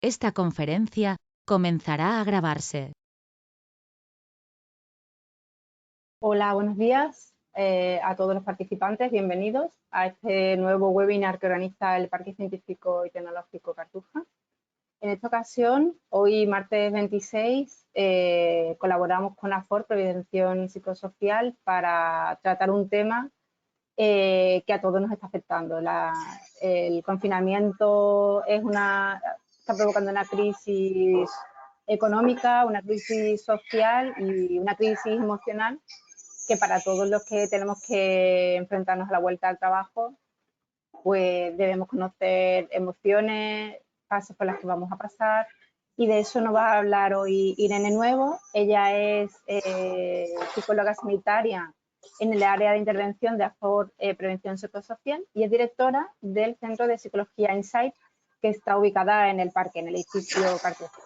Esta conferencia comenzará a grabarse. Hola, buenos días a todos los participantes. Bienvenidos a este nuevo webinar que organiza el Parque Científico y Tecnológico Cartuja. En esta ocasión, hoy martes 26, colaboramos con AFOR, Prevención Psicosocial, para tratar un tema que a todos nos está afectando. El confinamiento está provocando una crisis económica, una crisis social y una crisis emocional que para todos los que tenemos que enfrentarnos a la vuelta al trabajo, pues debemos conocer emociones, fases por las que vamos a pasar, y de eso nos va a hablar hoy Irene Nuevo. Ella es psicóloga sanitaria en el área de intervención de AFOR Prevención Psicosocial y es directora del Centro de Psicología Insight, que está ubicada en el parque, en el edificio Cartuja.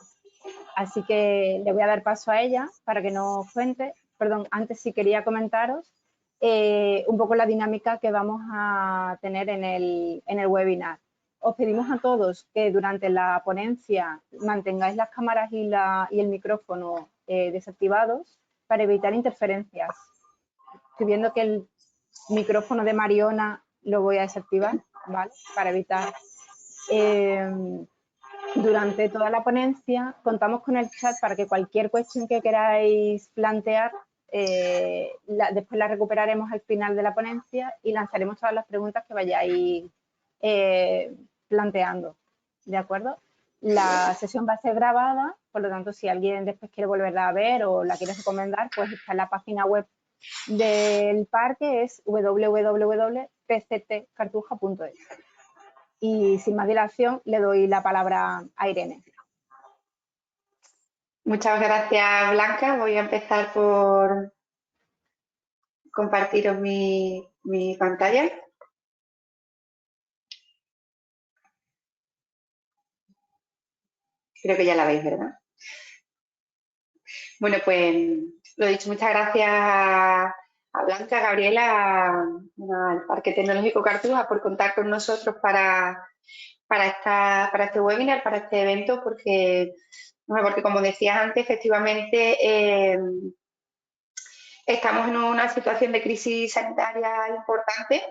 Así que le voy a dar paso a ella para que nos cuente. Perdón, antes sí quería comentaros un poco la dinámica que vamos a tener en el webinar. Os pedimos a todos que durante la ponencia mantengáis las cámaras y el micrófono desactivados para evitar interferencias. Estoy viendo que el micrófono de Mariona lo voy a desactivar, ¿vale? Para evitar... durante toda la ponencia contamos con el chat para que cualquier cuestión que queráis plantear, después la recuperaremos al final de la ponencia y lanzaremos todas las preguntas que vayáis planteando, ¿de acuerdo? La sesión va a ser grabada, por lo tanto, si alguien después quiere volverla a ver o la quiere recomendar, pues está en la página web del parque, es www.pctcartuja.es. Y sin más dilación, le doy la palabra a Irene. Muchas gracias, Blanca. Voy a empezar por compartiros mi pantalla. Creo que ya la veis, ¿verdad? Bueno, pues lo dicho, muchas gracias a Blanca, a Gabriela, al Parque Tecnológico Cartuja por contar con nosotros para este webinar, para este evento, porque como decías antes, efectivamente estamos en una situación de crisis sanitaria importante,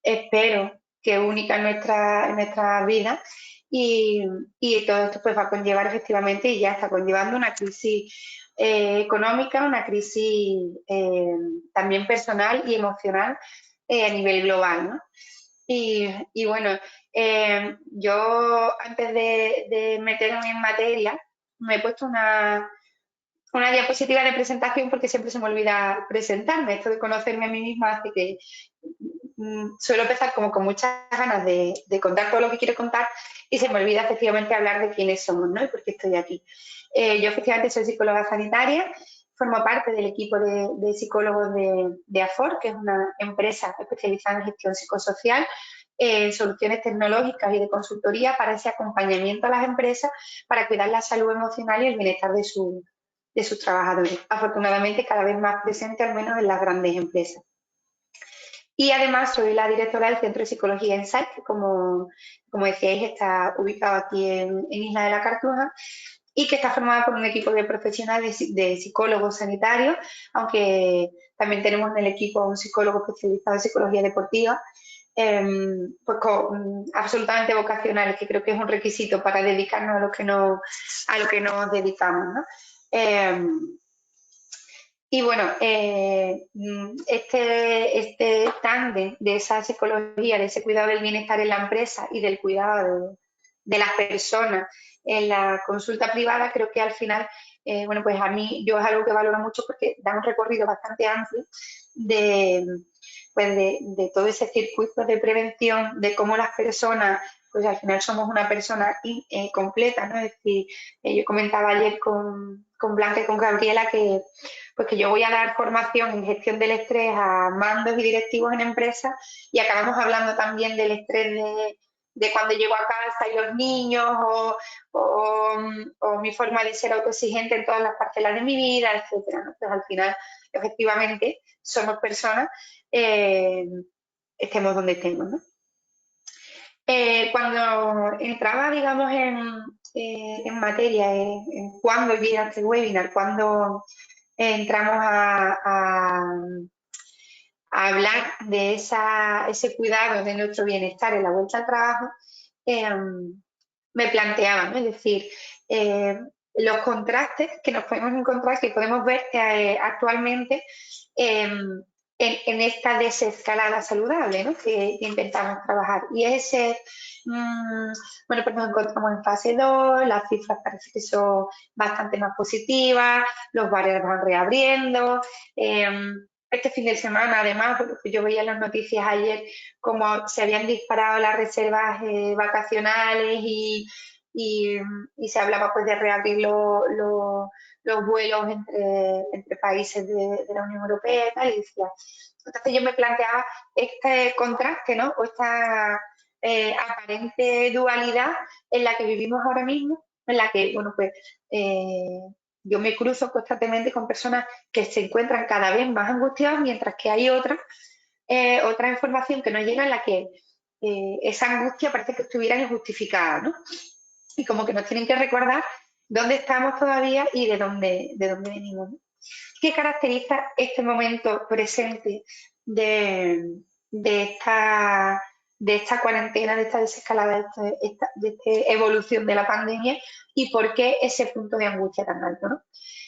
espero que única en nuestra vida, y todo esto pues va a conllevar efectivamente, y ya está conllevando, una crisis económica, una crisis también personal y emocional a nivel global, ¿no? Y bueno, yo antes de meterme en materia me he puesto una diapositiva de presentación porque siempre se me olvida presentarme. Esto de conocerme a mí misma hace que suelo empezar como con muchas ganas de contar todo lo que quiero contar y se me olvida efectivamente hablar de quiénes somos, ¿no? Y por qué estoy aquí. Yo efectivamente soy psicóloga sanitaria, formo parte del equipo de psicólogos de AFOR, que es una empresa especializada en gestión psicosocial, en soluciones tecnológicas y de consultoría para ese acompañamiento a las empresas para cuidar la salud emocional y el bienestar de sus trabajadores. Afortunadamente, cada vez más presente, al menos en las grandes empresas. Y además soy la directora del Centro de Psicología Insight, que como decíais está ubicado aquí en Isla de la Cartuja y que está formada por un equipo de profesionales de psicólogos sanitarios, aunque también tenemos en el equipo a un psicólogo especializado en psicología deportiva, pues absolutamente vocacionales, que creo que es un requisito para dedicarnos a lo que nos dedicamos, ¿no? Y bueno, este tándem de esa psicología, de ese cuidado del bienestar en la empresa y del cuidado de las personas en la consulta privada, creo que al final, bueno, pues a mí yo es algo que valoro mucho porque da un recorrido bastante amplio de todo ese circuito de prevención, de cómo las personas, pues al final somos una persona completa, ¿no? Es decir, yo comentaba ayer con Blanca y con Gabriela que yo voy a dar formación en gestión del estrés a mandos y directivos en empresas y acabamos hablando también del estrés de cuando llego a casa y los niños o mi forma de ser autoexigente en todas las parcelas de mi vida, etcétera, ¿no? Pues al final, efectivamente, somos personas, estemos donde estemos, ¿no? Cuando entraba, digamos, en materia, en cuándo viene este webinar, cuando entramos a hablar de ese cuidado de nuestro bienestar en la vuelta al trabajo, me planteaba, ¿no? Es decir, los contrastes que nos podemos encontrar, que podemos ver actualmente en esta desescalada saludable, ¿no? que intentamos trabajar. Y ese, bueno, pues nos encontramos en fase 2, las cifras parece que son bastante más positivas, los bares van reabriendo. Este fin de semana, además, porque yo veía en las noticias ayer cómo se habían disparado las reservas vacacionales y se hablaba pues de reabrir los vuelos entre países de la Unión Europea y tal, y decía. Entonces yo me planteaba este contraste, ¿no? O esta aparente dualidad en la que vivimos ahora mismo, en la que, bueno, pues yo me cruzo constantemente con personas que se encuentran cada vez más angustiadas, mientras que hay otra información que nos llega en la que esa angustia parece que estuviera injustificada, ¿no? Y como que nos tienen que recordar dónde estamos todavía y de dónde venimos, ¿no? ¿Qué caracteriza este momento presente de esta cuarentena, de esta desescalada, de esta evolución de la pandemia, y por qué ese punto de angustia tan alto, ¿no?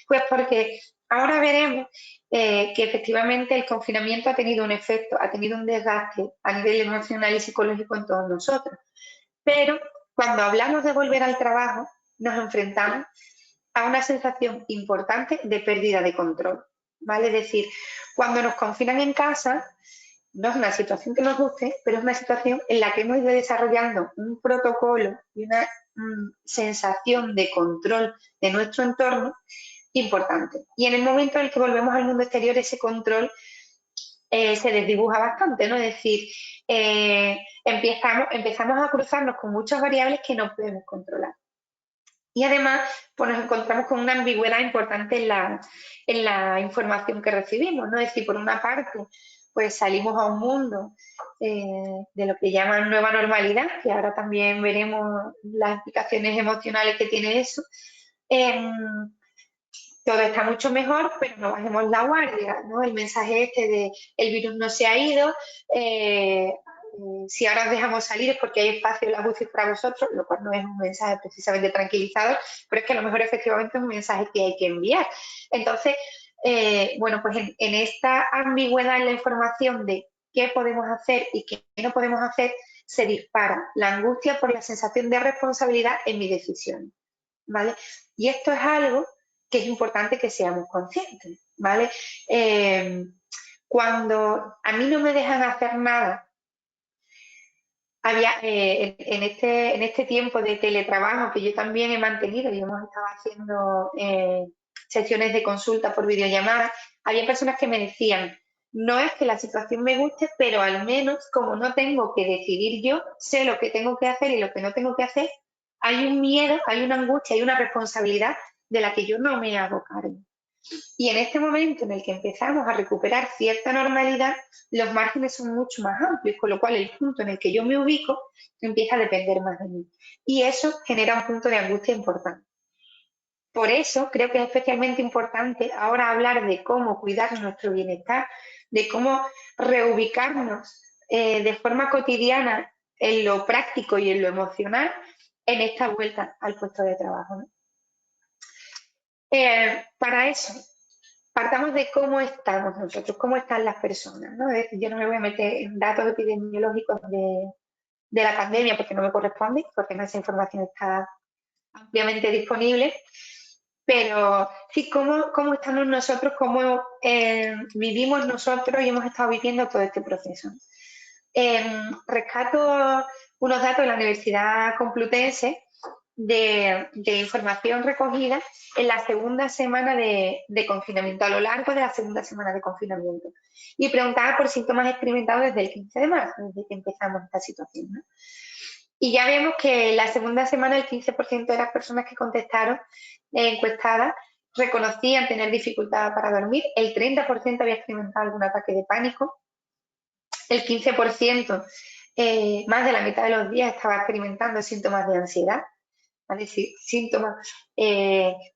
Pues porque ahora veremos que efectivamente el confinamiento ha tenido un efecto, ha tenido un desgaste a nivel emocional y psicológico en todos nosotros. Pero cuando hablamos de volver al trabajo, nos enfrentamos a una sensación importante de pérdida de control, ¿vale? Es decir, cuando nos confinan en casa, no es una situación que nos guste, pero es una situación en la que hemos ido desarrollando un protocolo y una sensación de control de nuestro entorno importante. Y en el momento en el que volvemos al mundo exterior, ese control se desdibuja bastante, ¿no? Es decir, empezamos a cruzarnos con muchas variables que no podemos controlar. Y además, pues nos encontramos con una ambigüedad importante en la información que recibimos, ¿no? Es decir, por una parte, pues salimos a un mundo de lo que llaman nueva normalidad, que ahora también veremos las implicaciones emocionales que tiene eso. Todo está mucho mejor, pero no bajemos la guardia, ¿no? El mensaje este de el virus no se ha ido, si ahora os dejamos salir es porque hay espacio en las UCI para vosotros, lo cual no es un mensaje precisamente tranquilizador, pero es que a lo mejor efectivamente es un mensaje que hay que enviar. Entonces, bueno, pues en esta ambigüedad en la información de qué podemos hacer y qué no podemos hacer, se dispara la angustia por la sensación de responsabilidad en mi decisión, ¿vale? Y esto es algo que es importante que seamos conscientes, ¿vale? Cuando a mí no me dejan hacer nada, había en este tiempo de teletrabajo que yo también he mantenido y hemos estado haciendo sesiones de consulta por videollamada, había personas que me decían, no es que la situación me guste, pero al menos como no tengo que decidir yo, sé lo que tengo que hacer y lo que no tengo que hacer, hay un miedo, hay una angustia, hay una responsabilidad de la que yo no me hago cargo. Y en este momento en el que empezamos a recuperar cierta normalidad, los márgenes son mucho más amplios, con lo cual el punto en el que yo me ubico empieza a depender más de mí. Y eso genera un punto de angustia importante. Por eso creo que es especialmente importante ahora hablar de cómo cuidar nuestro bienestar, de cómo reubicarnos de forma cotidiana en lo práctico y en lo emocional en esta vuelta al puesto de trabajo, ¿no? Para eso, partamos de cómo estamos nosotros, cómo están las personas, ¿no? Es decir, yo no me voy a meter en datos epidemiológicos de la pandemia porque no me corresponde, porque no esa información está ampliamente disponible, pero sí cómo estamos nosotros, cómo vivimos nosotros y hemos estado viviendo todo este proceso. Rescato unos datos de la Universidad Complutense de información recogida en la segunda semana de confinamiento, a lo largo de la segunda semana de confinamiento. Y preguntaba por síntomas experimentados desde el 15 de marzo, desde que empezamos esta situación, ¿no? Y ya vemos que en la segunda semana el 15% de las personas que contestaron encuestadas reconocían tener dificultad para dormir, el 30% había experimentado algún ataque de pánico, el 15% más de la mitad de los días estaba experimentando síntomas de ansiedad, ¿vale? Síntomas,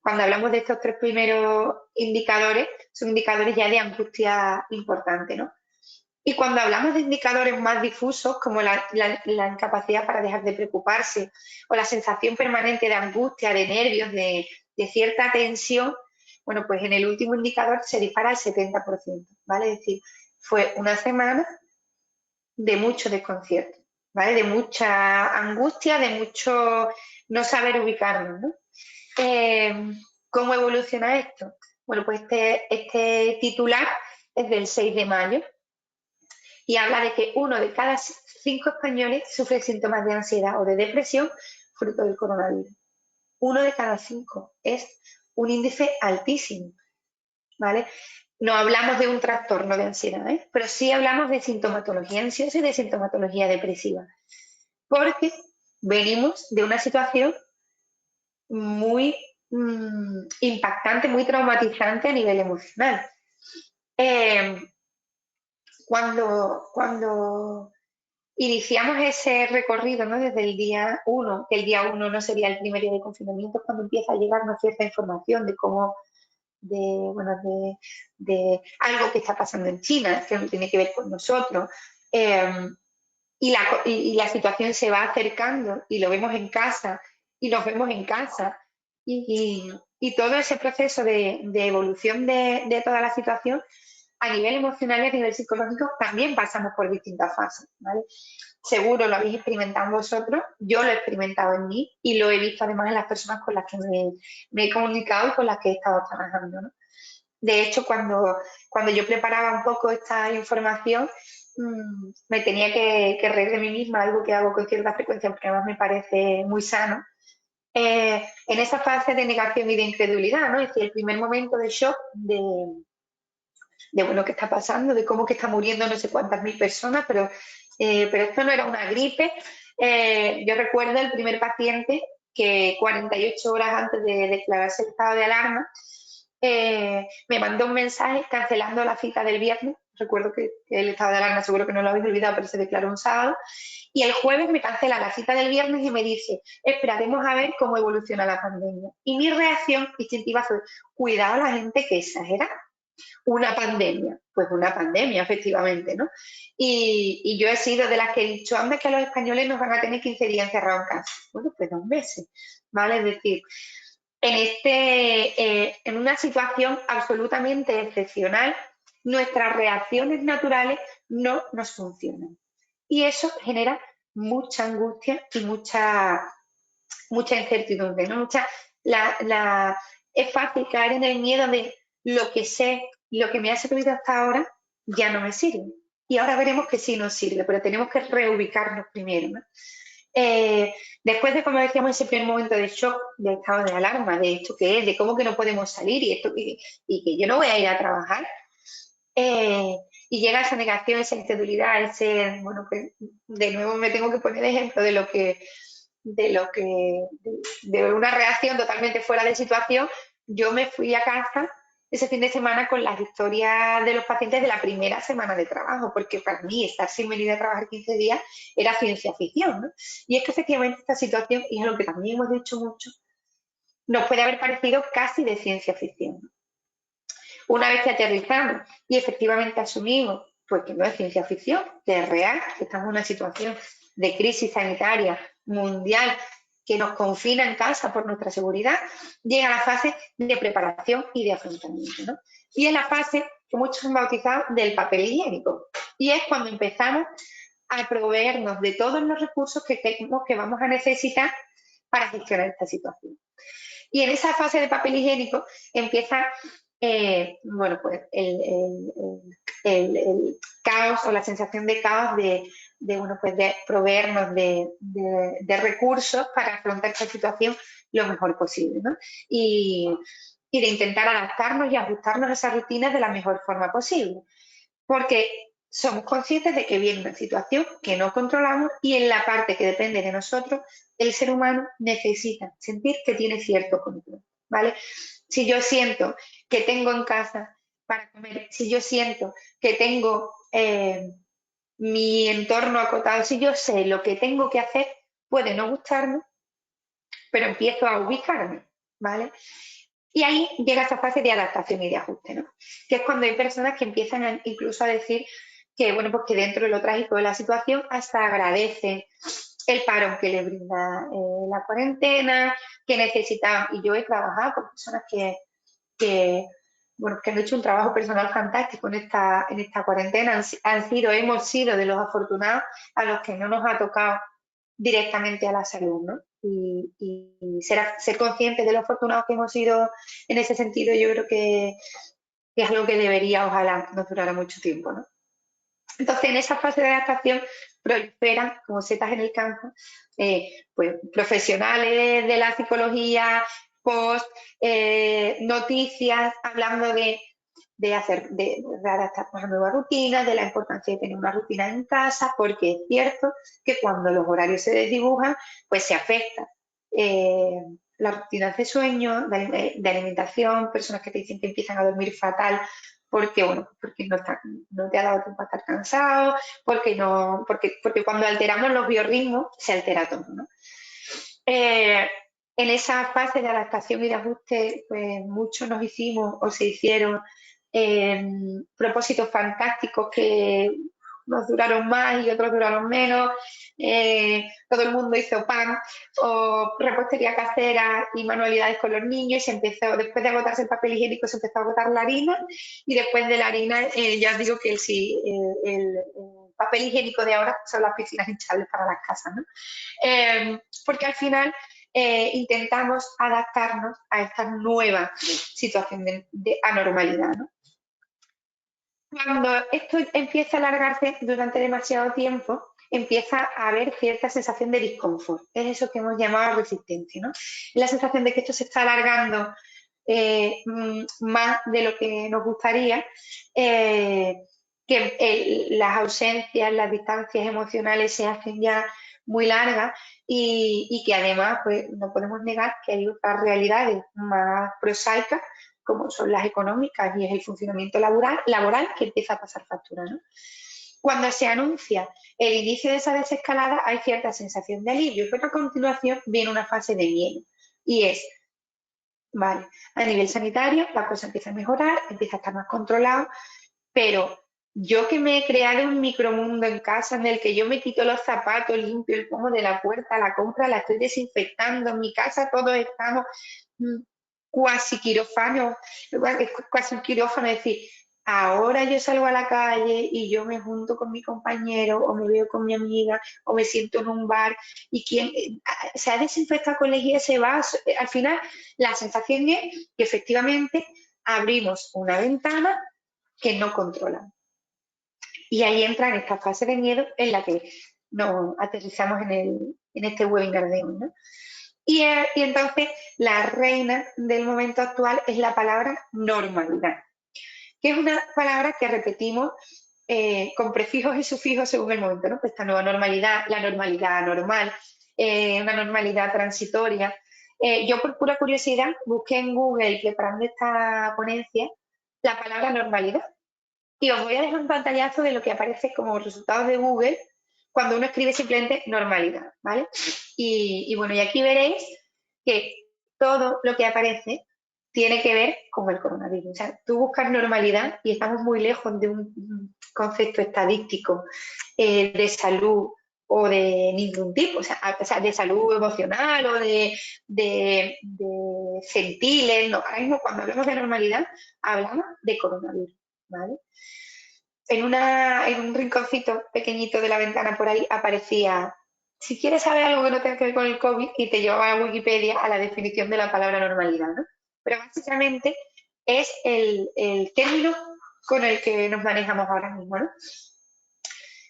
cuando hablamos de estos 3 primeros indicadores, son indicadores ya de angustia importante, ¿no? Y cuando hablamos de indicadores más difusos, como la incapacidad para dejar de preocuparse o la sensación permanente de angustia, de nervios, de cierta tensión, bueno, pues en el último indicador se dispara al 70%, ¿vale? Es decir, fue una semana de mucho desconcierto, ¿vale? De mucha angustia, de mucho no saber ubicarnos, ¿no? ¿Cómo evoluciona esto? Bueno, pues este titular es del 6 de mayo y habla de que 1 de cada 5 españoles sufre síntomas de ansiedad o de depresión fruto del coronavirus. 1 de cada 5 es un índice altísimo, ¿vale? No hablamos de un trastorno de ansiedad, ¿eh? Pero sí hablamos de sintomatología ansiosa y de sintomatología depresiva, porque venimos de una situación muy impactante, muy traumatizante a nivel emocional. Cuando iniciamos ese recorrido, ¿no? Desde el día 1, que el día 1 no sería el primer día de confinamiento, cuando empieza a llegarnos cierta información de cómo, de algo que está pasando en China, que no tiene que ver con nosotros, y la situación se va acercando y lo vemos en casa y nos vemos en casa y todo ese proceso de evolución de toda la situación a nivel emocional y a nivel psicológico también pasamos por distintas fases, ¿vale? Seguro lo habéis experimentado vosotros, yo lo he experimentado en mí y lo he visto además en las personas con las que me he comunicado y con las que he estado trabajando, ¿no? De hecho, cuando yo preparaba un poco esta información, me tenía que reír de mí misma, algo que hago con cierta frecuencia porque además me parece muy sano, en esa fase de negación y de incredulidad, ¿no? Es decir, el primer momento de shock de bueno, ¿qué está pasando? De cómo que está muriendo no sé cuántas mil personas, pero esto no era una gripe. Yo recuerdo el primer paciente que 48 horas antes de declararse el estado de alarma, me mandó un mensaje cancelando la cita del viernes. Recuerdo que el estado de alarma seguro que no lo habéis olvidado, pero se declaró un sábado. Y el jueves me cancela la cita del viernes y me dice, esperaremos a ver cómo evoluciona la pandemia. Y mi reacción instintiva fue, cuidado a la gente que exagera. Una pandemia, pues una pandemia, efectivamente, ¿no? Y yo he sido de las que he dicho, anda que los españoles nos van a tener 15 días encerrados en casa. Bueno, pues 2 meses, ¿vale? Es decir, en una situación absolutamente excepcional, nuestras reacciones naturales no nos funcionan. Y eso genera mucha angustia y mucha incertidumbre, ¿no? Es fácil caer en el miedo de lo que sé, lo que me ha servido hasta ahora, ya no me sirve. Y ahora veremos que sí nos sirve, pero tenemos que reubicarnos primero, ¿no? Después de, como decíamos, ese primer momento de shock, de estado de alarma, de esto que es, de cómo que no podemos salir y que yo no voy a ir a trabajar, y llega esa negación, esa incredulidad, bueno, pues de nuevo me tengo que poner ejemplo de una reacción totalmente fuera de situación. Yo me fui a casa ese fin de semana con las historias de los pacientes de la primera semana de trabajo, porque para mí estar sin venir a trabajar 15 días era ciencia ficción, ¿no? Y es que efectivamente esta situación, y es lo que también hemos dicho mucho, nos puede haber parecido casi de ciencia ficción, ¿no? Una vez que aterrizamos y efectivamente asumimos pues que no es ciencia ficción, que es real, que estamos en una situación de crisis sanitaria mundial que nos confina en casa por nuestra seguridad, llega la fase de preparación y de afrontamiento, ¿no? Y es la fase que muchos han bautizado del papel higiénico. Y es cuando empezamos a proveernos de todos los recursos que creemos que vamos a necesitar para gestionar esta situación. Y en esa fase de papel higiénico empieza bueno, pues el caos o la sensación de caos bueno, pues de proveernos de recursos para afrontar esta situación lo mejor posible, ¿no? Y de intentar adaptarnos y ajustarnos a esas rutinas de la mejor forma posible. Porque somos conscientes de que viene una situación que no controlamos y en la parte que depende de nosotros, el ser humano necesita sentir que tiene cierto control, ¿vale? Si yo siento que tengo en casa para comer, si yo siento que tengo mi entorno acotado, si yo sé lo que tengo que hacer, puede no gustarme, pero empiezo a ubicarme, ¿vale? Y ahí llega esa fase de adaptación y de ajuste, ¿no? Que es cuando hay personas que empiezan incluso a decir que, bueno, pues que dentro de lo trágico de la situación hasta agradecen el parón que le brinda la cuarentena, que necesitan, y yo he trabajado con personas bueno, que han hecho un trabajo personal fantástico en esta cuarentena, hemos sido de los afortunados a los que no nos ha tocado directamente a la salud, ¿no? Y ser conscientes de lo afortunados que hemos sido en ese sentido, yo creo que es algo que debería, ojalá, nos durara mucho tiempo, ¿no? Entonces, en esa fase de adaptación proliferan, como setas en el campo, pues, profesionales de la psicología, noticias, hablando de adaptarnos a nuevas rutinas, de la importancia de tener una rutina en casa, porque es cierto que cuando los horarios se desdibujan, pues se afecta las rutinas de sueño, de alimentación, personas que te dicen que empiezan a dormir fatal porque, bueno, porque no te ha dado tiempo a estar cansado, porque cuando alteramos los biorritmos se altera todo, ¿no? En esa fase de adaptación y de ajuste, pues muchos nos hicimos o se hicieron propósitos fantásticos que unos duraron más y otros duraron menos. Todo el mundo hizo pan o repostería casera y manualidades con los niños y se empezó, después de agotarse el papel higiénico, se empezó a agotar la harina y después de la harina, ya os digo que el papel higiénico de ahora son las piscinas hinchables para las casas, ¿no? Porque al final intentamos adaptarnos a esta nueva situación de anormalidad, ¿no? Cuando esto empieza a alargarse durante demasiado tiempo, empieza a haber cierta sensación de disconfort. Es eso que hemos llamado resistencia, ¿no? La sensación de que esto se está alargando más de lo que nos gustaría, que las ausencias, las distancias emocionales se hacen ya muy largas y que además pues, no podemos negar que hay otras realidades más prosaicas como son las económicas y es el funcionamiento laboral que empieza a pasar factura, ¿no? Cuando se anuncia el inicio de esa desescalada hay cierta sensación de alivio, pero a continuación viene una fase de miedo y es, vale, a nivel sanitario la cosa empieza a mejorar, empieza a estar más controlado, pero yo que me he creado un micromundo en casa en el que yo me quito los zapatos, limpio el pomo de la puerta, la compra la estoy desinfectando, en mi casa todos estamos cuasi quirófano, casi un quirófano, es decir, ahora yo salgo a la calle y yo me junto con mi compañero o me veo con mi amiga o me siento en un bar y quien se ha desinfectado con lejía se va, al final la sensación es que efectivamente abrimos una ventana que no controlan. Y ahí entra en esta fase de miedo en la que nos aterrizamos en este webinar de hoy, ¿no? Y entonces la reina del momento actual es la palabra normalidad, que es una palabra que repetimos con prefijos y sufijos según el momento, ¿no? Esta nueva normalidad, la normalidad normal, una normalidad transitoria. Yo por pura curiosidad busqué en Google, preparando esta ponencia, la palabra normalidad. Y os voy a dejar un pantallazo de lo que aparece como resultados de Google cuando uno escribe simplemente normalidad, ¿vale? Y bueno, y aquí veréis que todo lo que aparece tiene que ver con el coronavirus. O sea, tú buscas normalidad y estamos muy lejos de un concepto estadístico de salud o de ningún tipo, o sea, de salud emocional o de sentiles. No, ahora mismo cuando hablamos de normalidad hablamos de coronavirus, ¿vale? En un rinconcito pequeñito de la ventana por ahí aparecía, si quieres saber algo que no tenga que ver con el COVID, y te llevaba a Wikipedia a la definición de la palabra normalidad, ¿no? Pero básicamente es el término con el que nos manejamos ahora mismo, ¿no?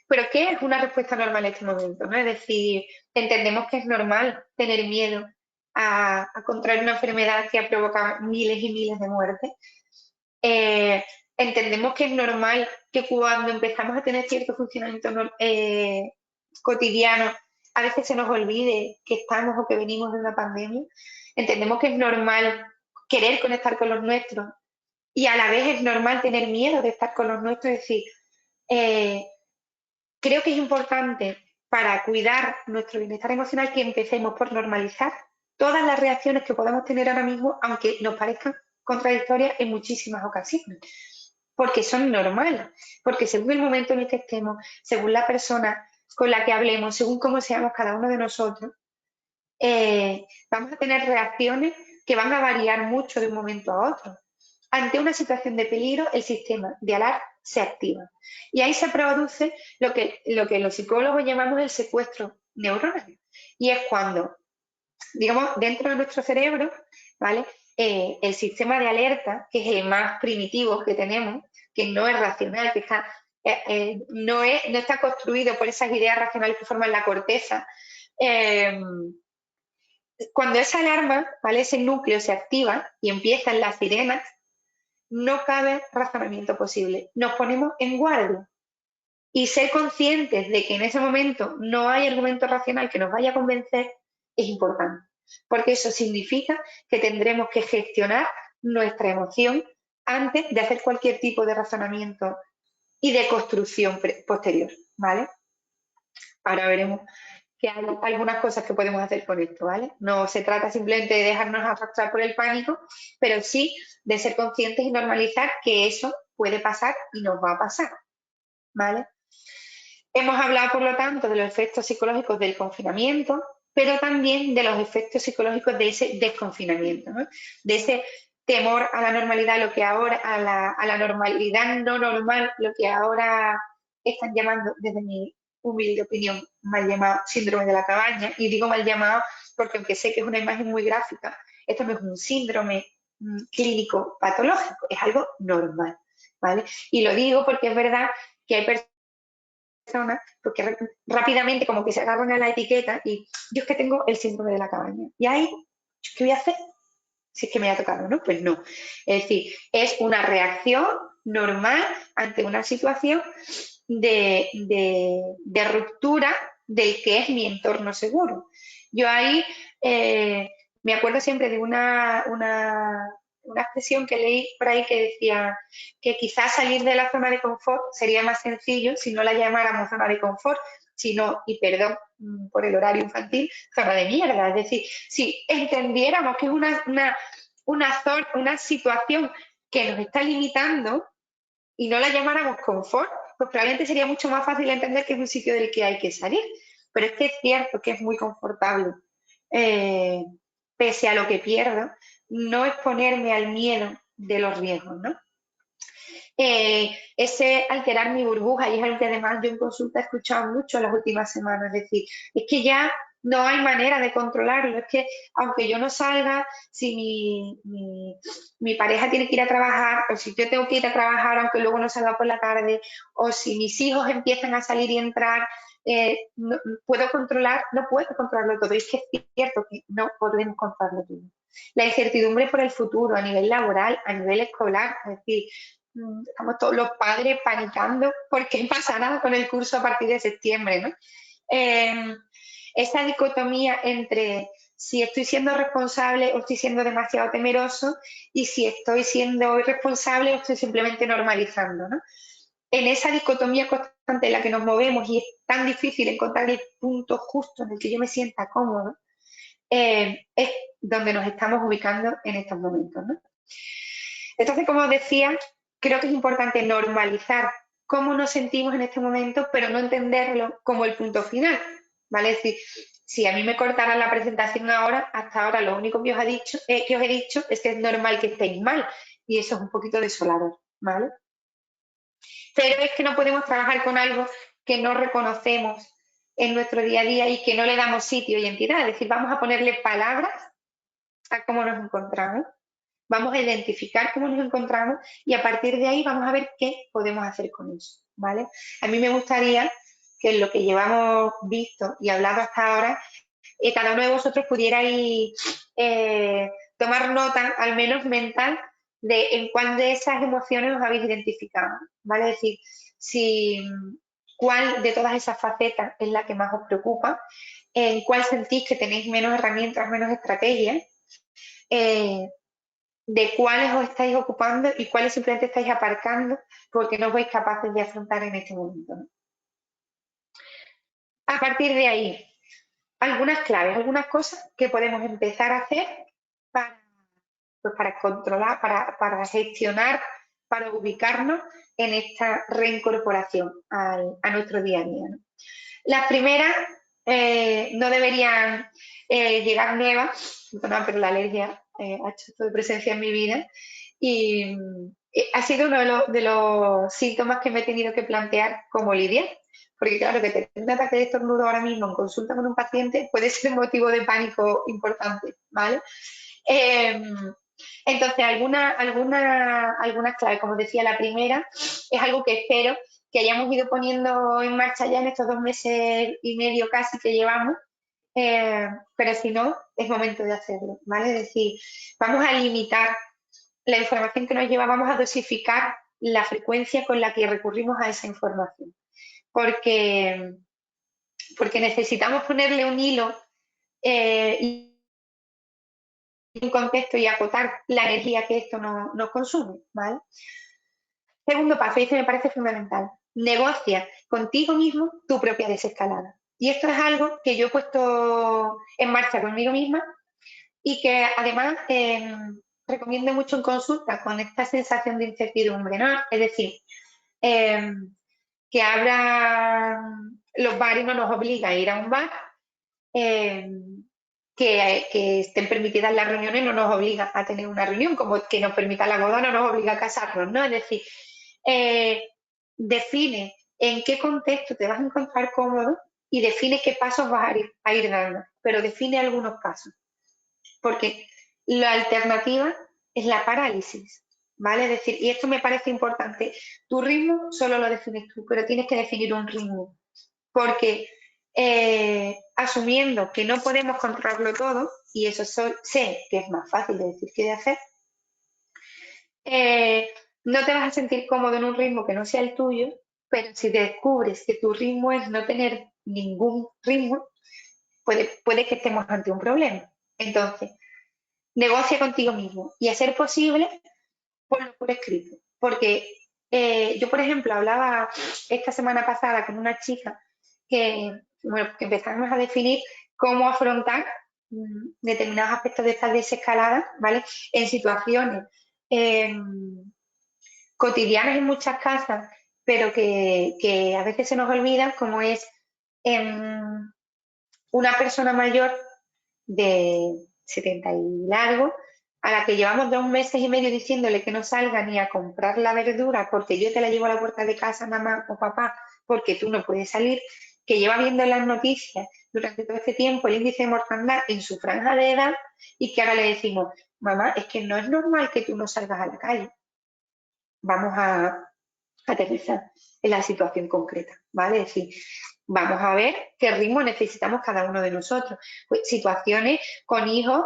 Pero ¿qué es una respuesta normal en este momento, ¿no? Es decir, entendemos que es normal tener miedo a contraer una enfermedad que ha provocado miles y miles de muertes. Entendemos que es normal que cuando empezamos a tener cierto funcionamiento cotidiano, a veces se nos olvide que estamos o que venimos de una pandemia. Entendemos que es normal querer conectar con los nuestros y a la vez es normal tener miedo de estar con los nuestros. Es decir, creo que es importante para cuidar nuestro bienestar emocional que empecemos por normalizar todas las reacciones que podamos tener ahora mismo, aunque nos parezcan contradictorias en muchísimas ocasiones, porque son normales, porque según el momento en el que estemos, según la persona con la que hablemos, según cómo seamos cada uno de nosotros, vamos a tener reacciones que van a variar mucho de un momento a otro. Ante una situación de peligro, el sistema de alarma se activa. Y ahí se produce lo que los psicólogos llamamos el secuestro neuronal. Y es cuando, digamos, dentro de nuestro cerebro, ¿vale? El sistema de alerta, que es el más primitivo que tenemos, que no es racional, que está, no está construido por esas ideas racionales que forman la corteza, cuando esa alarma, ¿vale? Ese núcleo se activa y empiezan las sirenas, no cabe razonamiento posible. Nos ponemos en guardia. Y ser conscientes de que en ese momento no hay argumento racional que nos vaya a convencer es importante. Porque eso significa que tendremos que gestionar nuestra emoción antes de hacer cualquier tipo de razonamiento y de construcción posterior, ¿vale? Ahora veremos que hay algunas cosas que podemos hacer con esto, ¿vale? No se trata simplemente de dejarnos arrastrar por el pánico, pero sí de ser conscientes y normalizar que eso puede pasar y nos va a pasar, ¿vale? Hemos hablado, por lo tanto, de los efectos psicológicos del confinamiento, pero también de los efectos psicológicos de ese desconfinamiento, ¿no? De ese temor a la normalidad, lo que ahora, a la normalidad no normal, lo que ahora están llamando, desde mi humilde opinión, mal llamado síndrome de la cabaña. Y digo mal llamado porque, aunque sé que es una imagen muy gráfica, esto no es un síndrome clínico patológico, es algo normal, ¿vale? Y lo digo porque es verdad que hay personas porque rápidamente como que se agarran a la etiqueta y yo es que tengo el síndrome de la cabaña. Y ahí, ¿qué voy a hacer? Si es que me ha tocado, ¿no? Pues no. Es decir, es una reacción normal ante una situación de ruptura del que es mi entorno seguro. Yo ahí me acuerdo siempre de una expresión que leí por ahí que decía que quizás salir de la zona de confort sería más sencillo si no la llamáramos zona de confort, sino, y perdón por el horario infantil, zona de mierda. Es decir, si entendiéramos que es una situación que nos está limitando y no la llamáramos confort, pues probablemente sería mucho más fácil entender que es un sitio del que hay que salir. Pero es que es cierto que es muy confortable, pese a lo que pierdo, no exponerme al miedo de los riesgos, ¿no? Ese alterar mi burbuja, y es algo que además yo en consulta he escuchado mucho en las últimas semanas, es decir, es que ya no hay manera de controlarlo, es que aunque yo no salga, si mi pareja tiene que ir a trabajar, o si yo tengo que ir a trabajar aunque luego no salga por la tarde, o si mis hijos empiezan a salir y entrar, no puedo controlarlo todo, y es que es cierto que no podemos controlarlo todo. La incertidumbre por el futuro a nivel laboral, a nivel escolar, es decir, estamos todos los padres panicando porque pasará con el curso a partir de septiembre, ¿no? Esa dicotomía entre si estoy siendo responsable o estoy siendo demasiado temeroso y si estoy siendo irresponsable o estoy simplemente normalizando, ¿no? En esa dicotomía constante en la que nos movemos y es tan difícil encontrar el punto justo en el que yo me sienta cómodo, es donde nos estamos ubicando en estos momentos, ¿no? Entonces, como decía, creo que es importante normalizar cómo nos sentimos en este momento, pero no entenderlo como el punto final, ¿vale? Es decir, si a mí me cortaran la presentación ahora, hasta ahora lo único que os he dicho es que es normal que estéis mal, y eso es un poquito desolador, ¿vale? Pero es que no podemos trabajar con algo que no reconocemos en nuestro día a día y que no le damos sitio y entidad, es decir, vamos a ponerle palabras a cómo nos encontramos. Vamos a identificar cómo nos encontramos y a partir de ahí vamos a ver qué podemos hacer con eso, ¿vale? A mí me gustaría que en lo que llevamos visto y hablado hasta ahora, cada uno de vosotros pudierais tomar nota, al menos mental, de en cuál de esas emociones os habéis identificado, ¿vale? Es decir, cuál de todas esas facetas es la que más os preocupa, en cuál sentís que tenéis menos herramientas, menos estrategias, de cuáles os estáis ocupando y cuáles simplemente estáis aparcando porque no sois capaces de afrontar en este momento, ¿no? A partir de ahí, algunas claves, algunas cosas que podemos empezar a hacer para controlar, para gestionar, para ubicarnos en esta reincorporación a nuestro día a día, ¿no? Las primeras no deberían llegar nuevas, perdón, pero la alergia ha hecho esto de presencia en mi vida y ha sido uno de los síntomas que me he tenido que plantear como Lidia, porque claro, que tener un ataque de estornudo ahora mismo en consulta con un paciente puede ser un motivo de pánico importante, ¿vale? Entonces, algunas claves, como decía, la primera es algo que espero que hayamos ido poniendo en marcha ya en estos 2 meses y medio casi que llevamos, pero si no, es momento de hacerlo, ¿vale? Es decir, vamos a limitar la información que nos lleva, vamos a dosificar la frecuencia con la que recurrimos a esa información, porque necesitamos ponerle un hilo y un contexto y acotar la energía que esto nos consume, ¿vale? Segundo paso, y este me parece fundamental, negocia contigo mismo tu propia desescalada. Y esto es algo que yo he puesto en marcha conmigo misma y que además recomiendo mucho en consulta con esta sensación de incertidumbre, ¿no? Es decir, que abran los bares no nos obliga a ir a un bar, que estén permitidas las reuniones no nos obliga a tener una reunión, como que nos permita la boda no nos obliga a casarnos, ¿no? Es decir, define en qué contexto te vas a encontrar cómodo y define qué pasos vas a ir dando, pero define algunos pasos, porque la alternativa es la parálisis, ¿vale? Es decir, y esto me parece importante, tu ritmo solo lo defines tú, pero tienes que definir un ritmo, porque asumiendo que no podemos controlarlo todo, y eso sé que es más fácil de decir que de hacer, no te vas a sentir cómodo en un ritmo que no sea el tuyo, pero si descubres que tu ritmo es no tener ningún ritmo, puede que estemos ante un problema. Entonces, negocia contigo mismo y a ser posible, ponlo por escrito. Porque yo, por ejemplo, hablaba esta semana pasada con una chica que empezamos a definir cómo afrontar determinados aspectos de esta desescalada, ¿vale? En situaciones cotidianas en muchas casas, pero que a veces se nos olvidan, como es una persona mayor de 70 y largo, a la que llevamos 2 meses y medio diciéndole que no salga ni a comprar la verdura porque yo te la llevo a la puerta de casa, mamá o papá, porque tú no puedes salir, que lleva viendo en las noticias durante todo este tiempo el índice de mortandad en su franja de edad y que ahora le decimos, mamá, es que no es normal que tú no salgas a la calle. Vamos a aterrizar en la situación concreta, ¿vale? Es decir, vamos a ver qué ritmo necesitamos cada uno de nosotros. Pues, situaciones con hijos,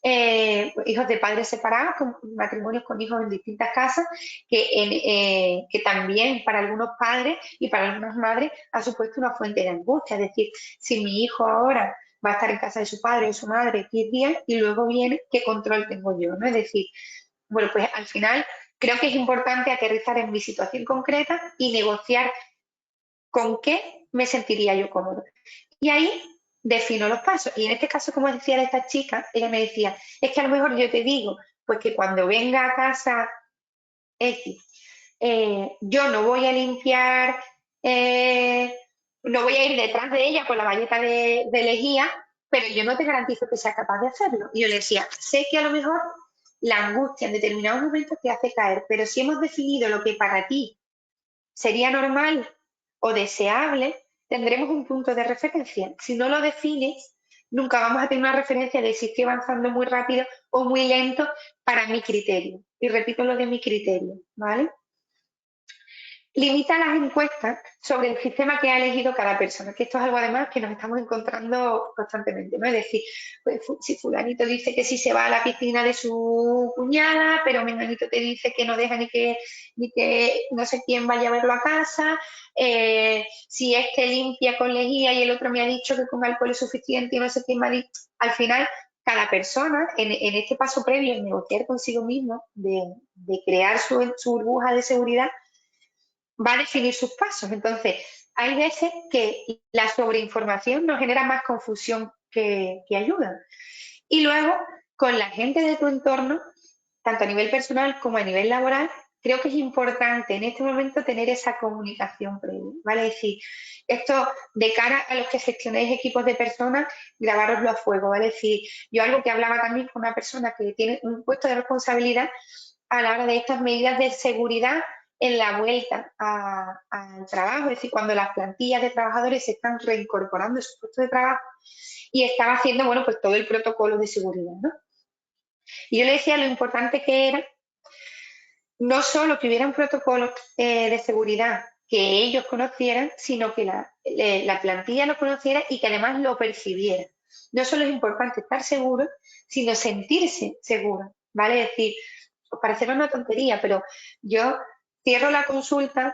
hijos de padres separados, con matrimonios con hijos en distintas casas, que también para algunos padres y para algunas madres ha supuesto una fuente de angustia. Es decir, si mi hijo ahora va a estar en casa de su padre o su madre 10 días y luego viene, ¿qué control tengo yo? ¿No? Es decir, bueno, pues al final creo que es importante aterrizar en mi situación concreta y negociar con qué me sentiría yo cómodo. Y ahí defino los pasos. Y en este caso, como decía esta chica, ella me decía, es que a lo mejor yo te digo, pues que cuando venga a casa X, yo no voy a limpiar, no voy a ir detrás de ella con la valleta de lejía, pero yo no te garantizo que sea capaz de hacerlo. Y yo le decía, sé que a lo mejor la angustia en determinados momentos te hace caer, pero si hemos definido lo que para ti sería normal o deseable, tendremos un punto de referencia. Si no lo defines, nunca vamos a tener una referencia de si estoy avanzando muy rápido o muy lento para mi criterio. Y repito lo de mi criterio, ¿vale? Limita las encuestas sobre el sistema que ha elegido cada persona, que esto es algo además que nos estamos encontrando constantemente, ¿no? Es decir, pues, si fulanito dice que sí se va a la piscina de su cuñada, pero menganito te dice que no deja ni que no sé quién vaya a verlo a casa, si este limpia con lejía y el otro me ha dicho que con alcohol es suficiente y no sé quién me ha dicho, al final cada persona en este paso previo en negociar consigo mismo, de crear su burbuja de seguridad, va a definir sus pasos. Entonces, hay veces que la sobreinformación nos genera más confusión que ayuda. Y luego, con la gente de tu entorno, tanto a nivel personal como a nivel laboral, creo que es importante en este momento tener esa comunicación previa, ¿vale? Es decir, esto de cara a los que gestionéis equipos de personas, grabároslo a fuego, ¿vale? Es decir, yo algo que hablaba también con una persona que tiene un puesto de responsabilidad a la hora de estas medidas de seguridad en la vuelta al trabajo, es decir, cuando las plantillas de trabajadores se están reincorporando en su puesto de trabajo y estaba haciendo, bueno, pues todo el protocolo de seguridad, ¿no? Y yo le decía lo importante que era no solo que hubiera un protocolo de seguridad que ellos conocieran, sino que la plantilla lo conociera y que además lo percibiera. No solo es importante estar seguro, sino sentirse seguro, ¿vale? Es decir, os parecerá una tontería, pero yo cierro la consulta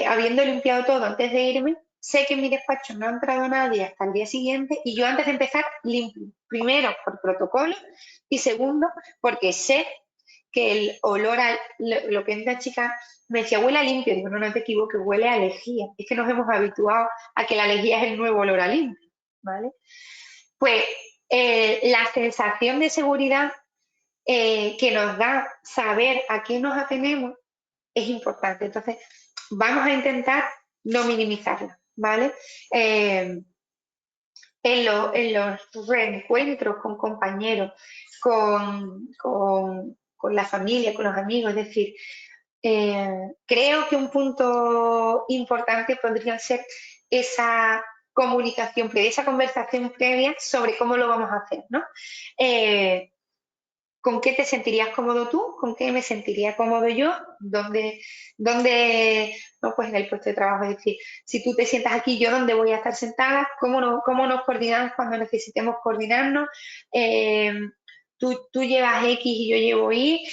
habiendo limpiado todo antes de irme, sé que en mi despacho no ha entrado nadie hasta el día siguiente y yo antes de empezar limpio. Primero, por protocolo y segundo, porque sé que el olor a lo que esta chica me decía, huele a limpio. Digo, no, no te equivoques, huele a lejía. Es que nos hemos habituado a que la lejía es el nuevo olor a limpio, ¿vale? Pues la sensación de seguridad que nos da saber a qué nos atenemos es importante. Entonces, vamos a intentar no minimizarla, ¿vale? En los reencuentros con compañeros, con la familia, con los amigos, es decir, creo que un punto importante podría ser esa comunicación previa, esa conversación previa sobre cómo lo vamos a hacer, ¿no? ¿Con qué te sentirías cómodo tú? ¿Con qué me sentiría cómodo yo? ¿Dónde no, pues en el puesto de trabajo? Es decir, si tú te sientas aquí, ¿yo dónde voy a estar sentada? ¿Cómo nos coordinamos cuando necesitemos coordinarnos? Tú llevas X y yo llevo Y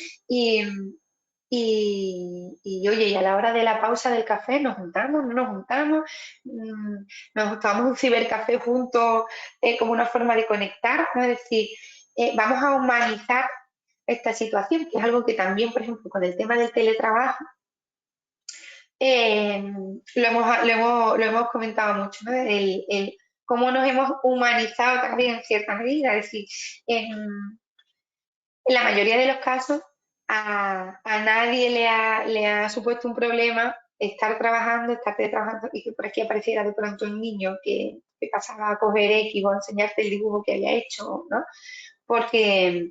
y oye, y a la hora de la pausa del café nos juntamos, no nos juntamos, nos tomamos un cibercafé juntos como una forma de conectar, ¿no? Es decir, vamos a humanizar esta situación, que es algo que también, por ejemplo, con el tema del teletrabajo, lo hemos comentado mucho, ¿no? El cómo nos hemos humanizado también en cierta medida, es decir, en la mayoría de los casos a nadie le ha supuesto un problema estar trabajando y que por aquí apareciera de pronto un niño que pasaba a coger X o a enseñarte el dibujo que había hecho, ¿no? Porque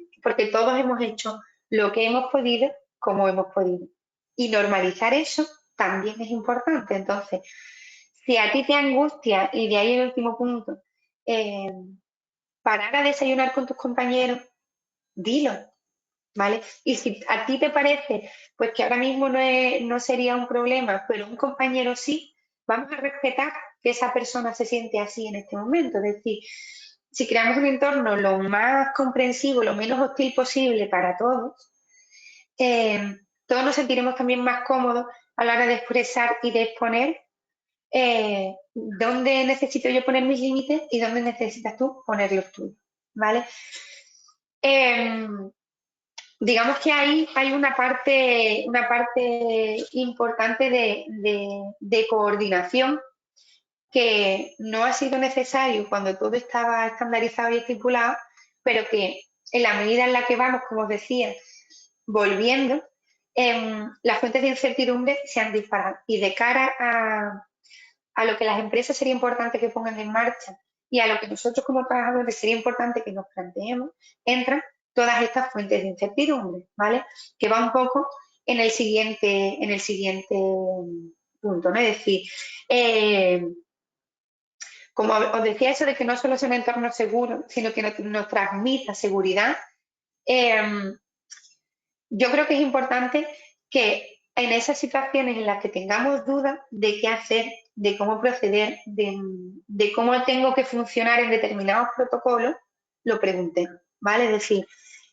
todos hemos hecho lo que hemos podido, como hemos podido. Y normalizar eso también es importante. Entonces, si a ti te angustia, y de ahí el último punto, parar a desayunar con tus compañeros, dilo, ¿vale? Y si a ti te parece pues que ahora mismo no sería un problema, pero un compañero sí, vamos a respetar que esa persona se siente así en este momento. Es decir, si creamos un entorno lo más comprensivo, lo menos hostil posible para todos, todos nos sentiremos también más cómodos a la hora de expresar y de exponer dónde necesito yo poner mis límites y dónde necesitas tú poner los tuyos, ¿vale? Digamos que ahí hay una parte importante de coordinación que no ha sido necesario cuando todo estaba estandarizado y estipulado, pero que en la medida en la que vamos, como os decía, volviendo, las fuentes de incertidumbre se han disparado. Y de cara a lo que las empresas sería importante que pongan en marcha y a lo que nosotros como trabajadores sería importante que nos planteemos, entran todas estas fuentes de incertidumbre, ¿vale? Que va un poco en el siguiente punto, ¿no? Es decir, como os decía, eso de que no solo es un entorno seguro, sino que nos transmita seguridad, yo creo que es importante que en esas situaciones en las que tengamos dudas de qué hacer, de cómo proceder, de cómo tengo que funcionar en determinados protocolos, lo preguntemos, ¿vale? Es decir,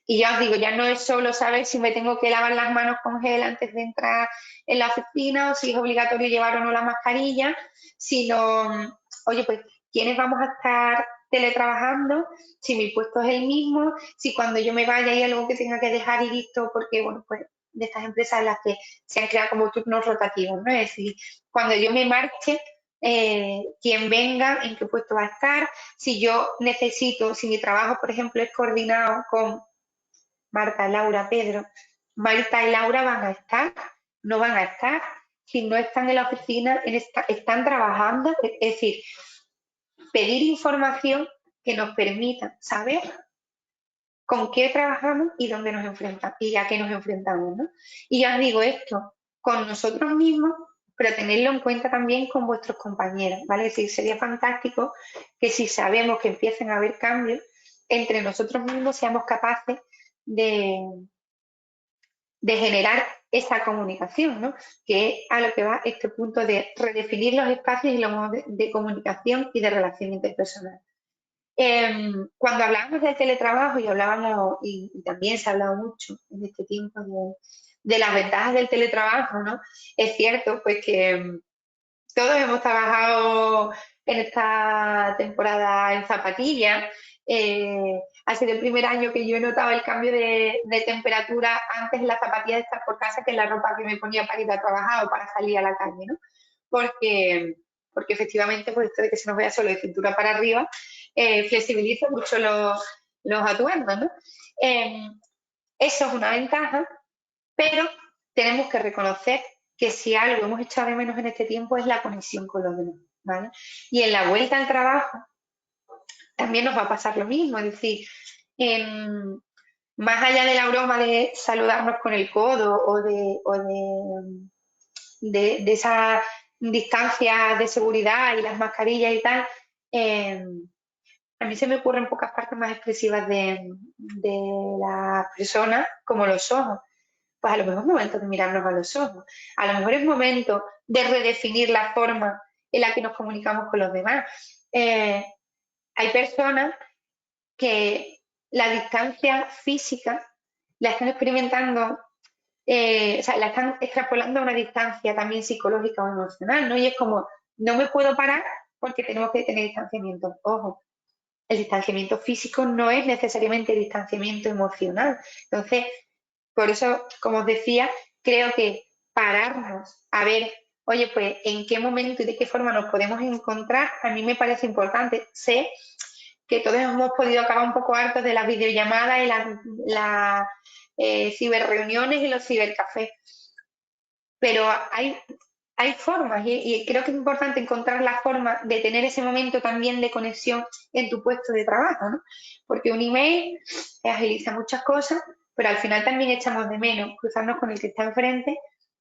y ya os digo, ya no es solo saber si me tengo que lavar las manos con gel antes de entrar en la oficina o si es obligatorio llevar o no la mascarilla, sino, oye, pues, ¿quiénes vamos a estar teletrabajando? Si mi puesto es el mismo, si cuando yo me vaya hay algo que tenga que dejar y listo, porque, bueno, pues de estas empresas en las que se han creado como turnos rotativos, ¿no? Es decir, cuando yo me marche, quién venga, en qué puesto va a estar, si yo necesito, si mi trabajo, por ejemplo, es coordinado con Marta, Laura, Pedro, Marta y Laura van a estar, no van a estar, si no están en la oficina, están trabajando, es decir, pedir información que nos permita saber con qué trabajamos y dónde nos enfrentamos y a qué nos enfrentamos, ¿no? Y ya os digo esto, con nosotros mismos, pero tenerlo en cuenta también con vuestros compañeros, ¿vale? Es decir, sería fantástico que si sabemos que empiezan a haber cambios, entre nosotros mismos seamos capaces de generar esa comunicación, ¿no? Que es a lo que va este punto de redefinir los espacios y los modos de comunicación y de relación interpersonal. Cuando hablábamos del teletrabajo y hablábamos, y también se ha hablado mucho en este tiempo de las ventajas del teletrabajo, ¿no? Es cierto, pues que todos hemos trabajado en esta temporada en zapatillas. Ha sido el primer año que yo he notado el cambio de temperatura antes en las zapatillas de estar por casa que en la ropa que me ponía para ir a trabajar o para salir a la calle, ¿no? Porque efectivamente, pues esto de que se nos vea solo de cintura para arriba, flexibiliza mucho los atuendos, ¿no? Eso es una ventaja, pero tenemos que reconocer que si algo hemos echado de menos en este tiempo es la conexión con los demás, ¿vale? Y en la vuelta al trabajo también nos va a pasar lo mismo, es decir, más allá de la broma de saludarnos con el codo o de esa distancia de seguridad y las mascarillas y tal, a mí se me ocurren pocas partes más expresivas de la persona como los ojos. Pues a lo mejor es momento de mirarnos a los ojos, a lo mejor es momento de redefinir la forma en la que nos comunicamos con los demás. Hay personas que la distancia física la están experimentando, o sea, la están extrapolando a una distancia también psicológica o emocional, ¿no? Y es como, no me puedo parar porque tenemos que tener distanciamiento. Ojo, el distanciamiento físico no es necesariamente distanciamiento emocional. Entonces, por eso, como os decía, creo que pararnos a ver, oye, pues en qué momento y de qué forma nos podemos encontrar, a mí me parece importante. Sé que todos hemos podido acabar un poco hartos de las videollamadas y las ciberreuniones y los cibercafés, pero hay formas y creo que es importante encontrar la forma de tener ese momento también de conexión en tu puesto de trabajo, ¿no? Porque un email agiliza muchas cosas, pero al final también echamos de menos cruzarnos con el que está enfrente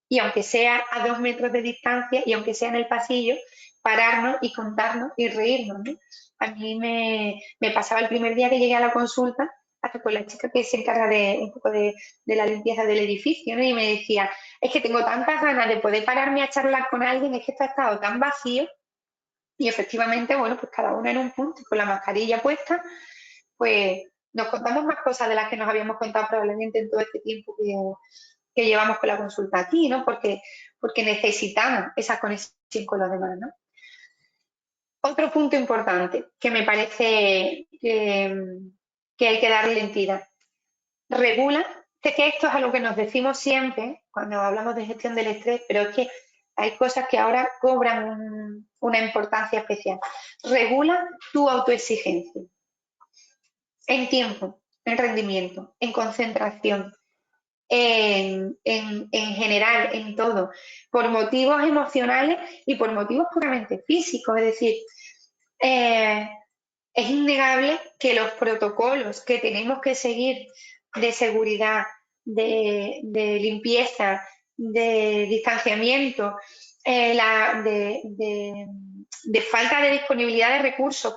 y aunque sea a 2 metros de distancia y aunque sea en el pasillo, pararnos y contarnos y reírnos, ¿no? A mí me pasaba el primer día que llegué a la consulta, hasta con la chica que se encarga de un poco de la limpieza del edificio, ¿no? Y me decía, es que tengo tantas ganas de poder pararme a charlar con alguien, es que esto ha estado tan vacío. Y efectivamente, bueno, pues cada una en un punto, con la mascarilla puesta, pues nos contamos más cosas de las que nos habíamos contado probablemente en todo este tiempo que llevamos con la consulta aquí, ¿no? Porque necesitamos esa conexión con los demás, ¿no? Otro punto importante que me parece que hay que darle entidad. Regula, sé que esto es algo que nos decimos siempre cuando hablamos de gestión del estrés, pero es que hay cosas que ahora cobran una importancia especial. Regula tu autoexigencia en tiempo, en rendimiento, en concentración, en general, en todo, por motivos emocionales y por motivos puramente físicos. Es decir, es innegable que los protocolos que tenemos que seguir de seguridad, de limpieza, de distanciamiento, de falta de disponibilidad de recursos,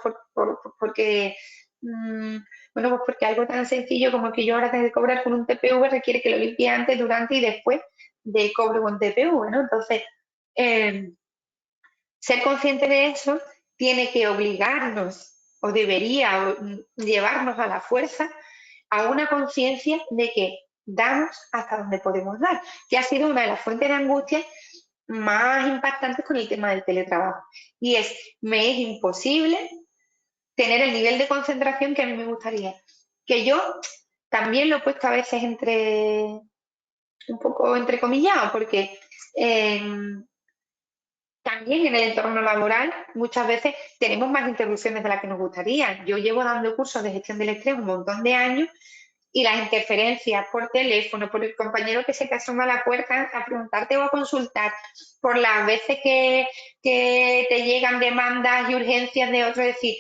porque, bueno, pues porque algo tan sencillo como que yo ahora tengo que cobrar con un TPV requiere que lo limpie antes, durante y después de cobro con TPV, ¿no? Entonces, ser consciente de eso tiene que obligarnos o debería llevarnos a la fuerza a una conciencia de que damos hasta donde podemos dar, que ha sido una de las fuentes de angustia más impactantes con el tema del teletrabajo. Y me es imposible tener el nivel de concentración que a mí me gustaría. Que yo también lo he puesto a veces un poco entrecomillado, porque También en el entorno laboral muchas veces tenemos más interrupciones de las que nos gustaría. Yo llevo dando cursos de gestión del estrés un montón de años y las interferencias por teléfono, por el compañero que se te asoma a la puerta a preguntarte o a consultar, por las veces que te llegan demandas y urgencias de otros, es decir,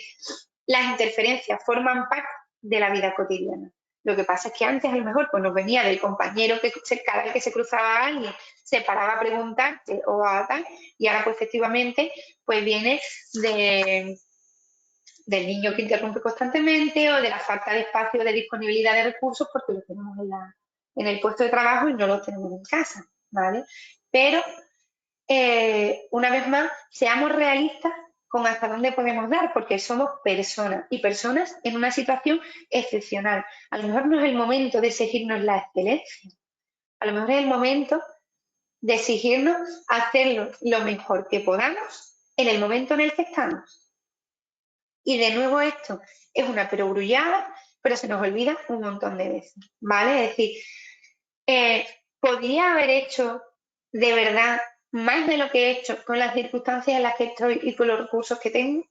las interferencias forman parte de la vida cotidiana. Lo que pasa es que antes a lo mejor pues nos venía del compañero que cada vez que se cruzaba a alguien se paraba a preguntarte o a tal, y ahora pues efectivamente pues viene del niño que interrumpe constantemente o de la falta de espacio, de disponibilidad de recursos porque lo tenemos en el puesto de trabajo y no lo tenemos en casa, ¿vale? Pero, una vez más, seamos realistas con hasta dónde podemos dar, porque somos personas y personas en una situación excepcional. A lo mejor no es el momento de exigirnos la excelencia, a lo mejor es el momento de exigirnos hacerlo lo mejor que podamos en el momento en el que estamos. Y de nuevo esto es una perogrullada, pero se nos olvida un montón de veces, ¿vale? Es decir, ¿podría haber hecho de verdad más de lo que he hecho con las circunstancias en las que estoy y con los recursos que tengo?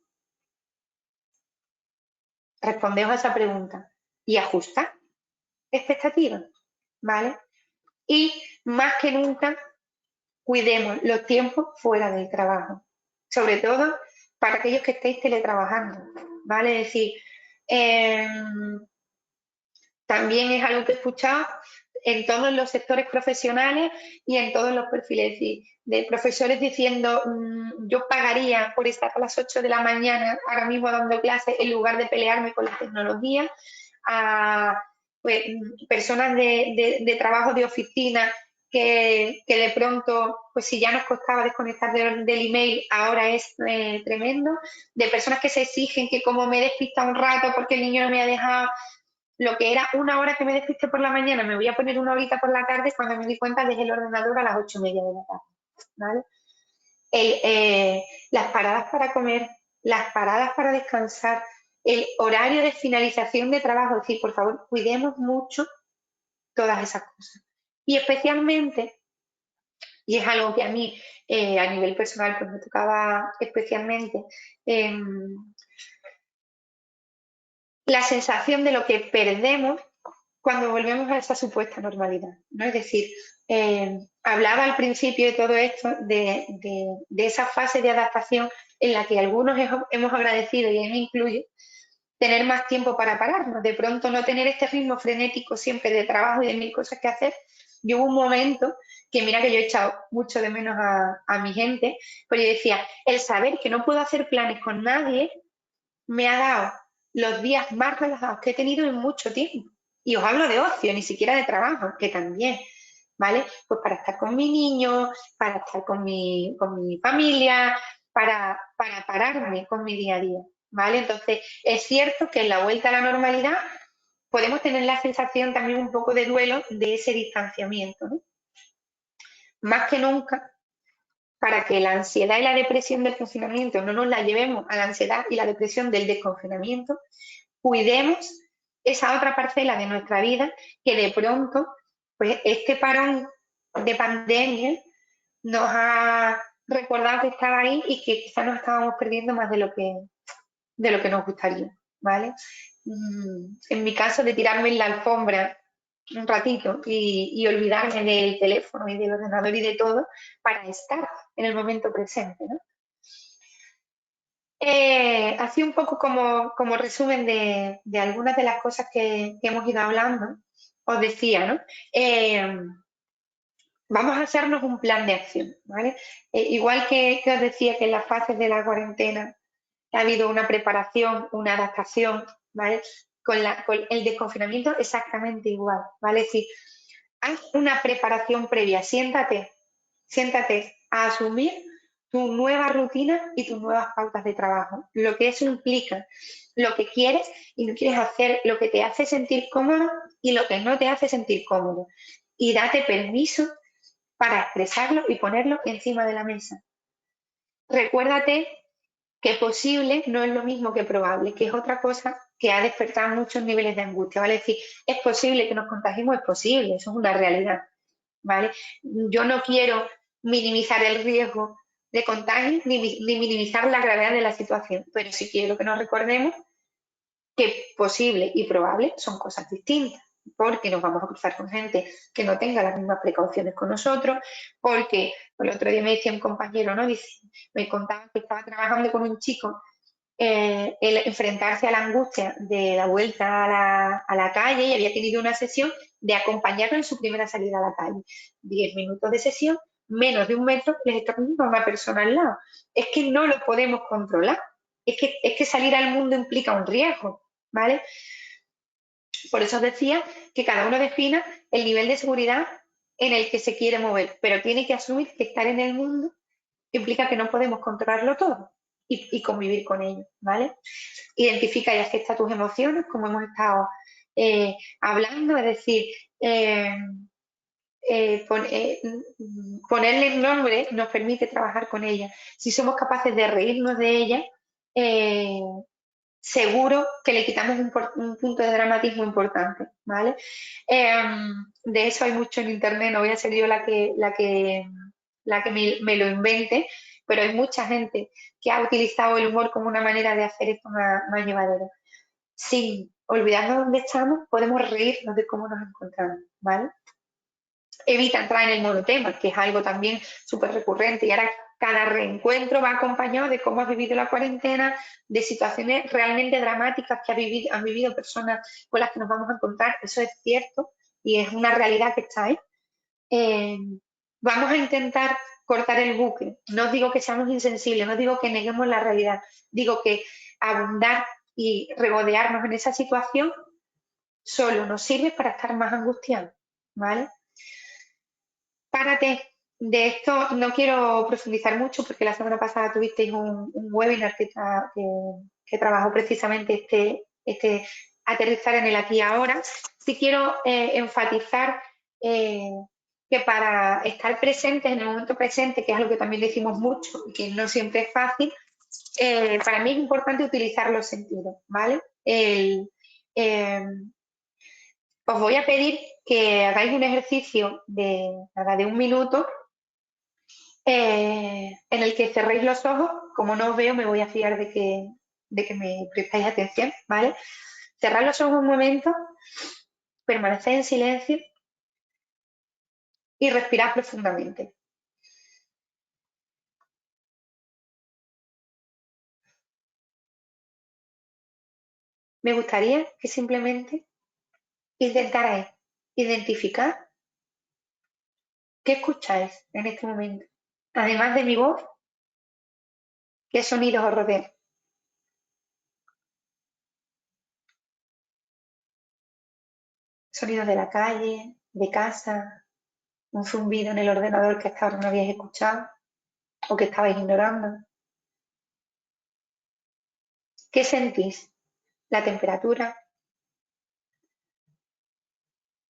Respondemos a esa pregunta y ajustar expectativas, ¿vale? Y más que nunca, cuidemos los tiempos fuera del trabajo, sobre todo para aquellos que estéis teletrabajando, ¿vale? Es decir, también es algo que he escuchado en todos los sectores profesionales y en todos los perfiles de profesores diciendo yo pagaría por estar a las 8 de la mañana ahora mismo dando clases en lugar de pelearme con la tecnología, a pues, personas de trabajo de oficina que de pronto, pues si ya nos costaba desconectar del email, ahora es tremendo, de personas que se exigen que como me despista un rato porque el niño no me ha dejado, lo que era una hora que me despiste por la mañana, me voy a poner una horita por la tarde, cuando me di cuenta dejé el ordenador a las 8:30 de la tarde, ¿vale? Las paradas para comer, las paradas para descansar, el horario de finalización de trabajo, es decir, por favor, cuidemos mucho todas esas cosas. Y especialmente, y es algo que a mí a nivel personal pues me tocaba especialmente, la sensación de lo que perdemos cuando volvemos a esa supuesta normalidad, ¿no? Es decir, hablaba al principio de todo esto de esa fase de adaptación en la que algunos hemos agradecido, y ahí me incluyo, tener más tiempo para pararnos, de pronto no tener este ritmo frenético siempre de trabajo y de mil cosas que hacer. Yo hubo un momento que mira que yo he echado mucho de menos a mi gente, pero yo decía, el saber que no puedo hacer planes con nadie me ha dado los días más relajados que he tenido en mucho tiempo. Y os hablo de ocio, ni siquiera de trabajo, que también, ¿vale? Pues para estar con mi niño, para estar con mi familia, para pararme con mi día a día, ¿vale? Entonces, es cierto que en la vuelta a la normalidad podemos tener la sensación también un poco de duelo de ese distanciamiento, ¿no? Más que nunca, para que la ansiedad y la depresión del confinamiento no nos la llevemos a la ansiedad y la depresión del desconfinamiento, cuidemos esa otra parcela de nuestra vida que de pronto, pues este parón de pandemia nos ha recordado que estaba ahí y que quizás nos estábamos perdiendo más de lo que nos gustaría, ¿vale? En mi caso, de tirarme en la alfombra un ratito y olvidarme del teléfono y del ordenador y de todo para estar en el momento presente, ¿no? Así un poco como resumen de algunas de las cosas que hemos ido hablando, os decía, ¿no? Vamos a hacernos un plan de acción, ¿vale? Igual que os decía que en las fases de la cuarentena ha habido una preparación, una adaptación, ¿vale? Con el desconfinamiento exactamente igual, ¿vale? Es decir, haz una preparación previa, siéntate a asumir tu nueva rutina y tus nuevas pautas de trabajo, lo que eso implica, lo que quieres y no quieres hacer, lo que te hace sentir cómodo y lo que no te hace sentir cómodo. Y date permiso para expresarlo y ponerlo encima de la mesa. Recuérdate que posible no es lo mismo que probable, que es otra cosa que ha despertado muchos niveles de angustia, ¿vale? Es decir, es posible que nos contagiemos, es posible, eso es una realidad, ¿vale? Yo no quiero minimizar el riesgo de contagio ni minimizar la gravedad de la situación, pero sí quiero que nos recordemos que posible y probable son cosas distintas, porque nos vamos a cruzar con gente que no tenga las mismas precauciones con nosotros, porque el otro día me decía un compañero, ¿no? Me contaba que estaba trabajando con un chico, el enfrentarse a la angustia de la vuelta a la calle, y había tenido una sesión de acompañarlo en su primera salida a la calle. 10 minutos de sesión, menos de 1 metro, les está poniendo a una persona al lado. Es que no lo podemos controlar. Es que salir al mundo implica un riesgo, ¿vale? Por eso os decía que cada uno defina el nivel de seguridad en el que se quiere mover, pero tiene que asumir que estar en el mundo implica que no podemos controlarlo todo y convivir con ello, ¿vale? Identifica y acepta tus emociones, como hemos estado hablando, es decir, ponerle nombre nos permite trabajar con ella. Si somos capaces de reírnos de ella, seguro que le quitamos un punto de dramatismo importante, ¿vale? De eso hay mucho en internet, no voy a ser yo la que me lo invente, pero hay mucha gente que ha utilizado el humor como una manera de hacer esto más llevadero. Sin olvidarnos de dónde estamos, podemos reírnos de cómo nos encontramos, ¿vale? Evita entrar en el monotema, que es algo también súper recurrente, y ahora cada reencuentro va acompañado de cómo has vivido la cuarentena, de situaciones realmente dramáticas que han vivido personas con las que nos vamos a encontrar. Eso es cierto y es una realidad que está ahí. Vamos a intentar cortar el bucle. No os digo que seamos insensibles, no os digo que neguemos la realidad, digo que abundar y regodearnos en esa situación solo nos sirve para estar más angustiados, ¿vale? Párate. De esto no quiero profundizar mucho porque la semana pasada tuvisteis un webinar que trabajó precisamente este aterrizar en el aquí y ahora. Sí quiero enfatizar que para estar presentes en el momento presente, que es algo que también decimos mucho y que no siempre es fácil, para mí es importante utilizar los sentidos, ¿vale? Os voy a pedir que hagáis un ejercicio de 1 minuto en el que cerréis los ojos. Como no os veo, me voy a fiar de que me prestáis atención, ¿vale? Cerrad los ojos un momento, permaneced en silencio y respirad profundamente. Me gustaría que simplemente intentarais identificar qué escucháis en este momento. Además de mi voz, ¿qué sonidos os rodean? Sonidos de la calle, de casa, un zumbido en el ordenador que hasta ahora no habíais escuchado o que estabais ignorando. ¿Qué sentís? La temperatura,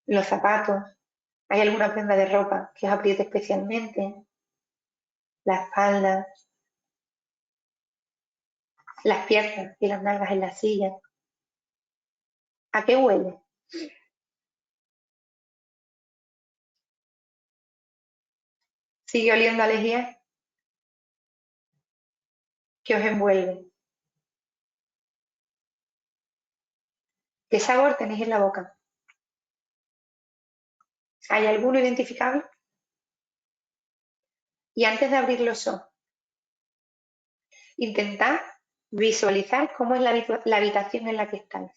los zapatos, ¿hay alguna prenda de ropa que os apriete especialmente? La espalda, las piernas y las nalgas en la silla. ¿A qué huele? ¿Sigue oliendo a lejía? ¿Qué os envuelve? ¿Qué sabor tenéis en la boca? ¿Hay alguno identificable? Y antes de abrir los ojos, intentad visualizar cómo es la habitación en la que estáis,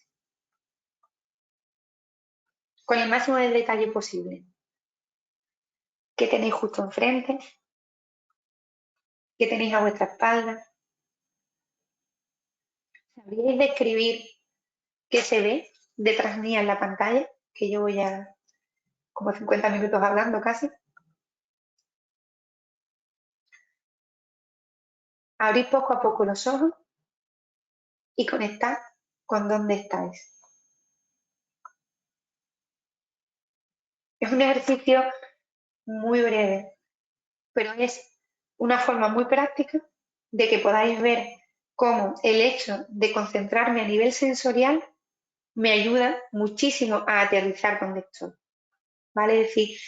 con el máximo de detalle posible. ¿Qué tenéis justo enfrente? ¿Qué tenéis a vuestra espalda? ¿Sabríais describir qué se ve detrás mía en la pantalla? Que llevo ya como 50 minutos hablando casi. Abrid poco a poco los ojos y conectad con dónde estáis. Es un ejercicio muy breve, pero es una forma muy práctica de que podáis ver cómo el hecho de concentrarme a nivel sensorial me ayuda muchísimo a aterrizar donde estoy. ¿Vale? Es decir,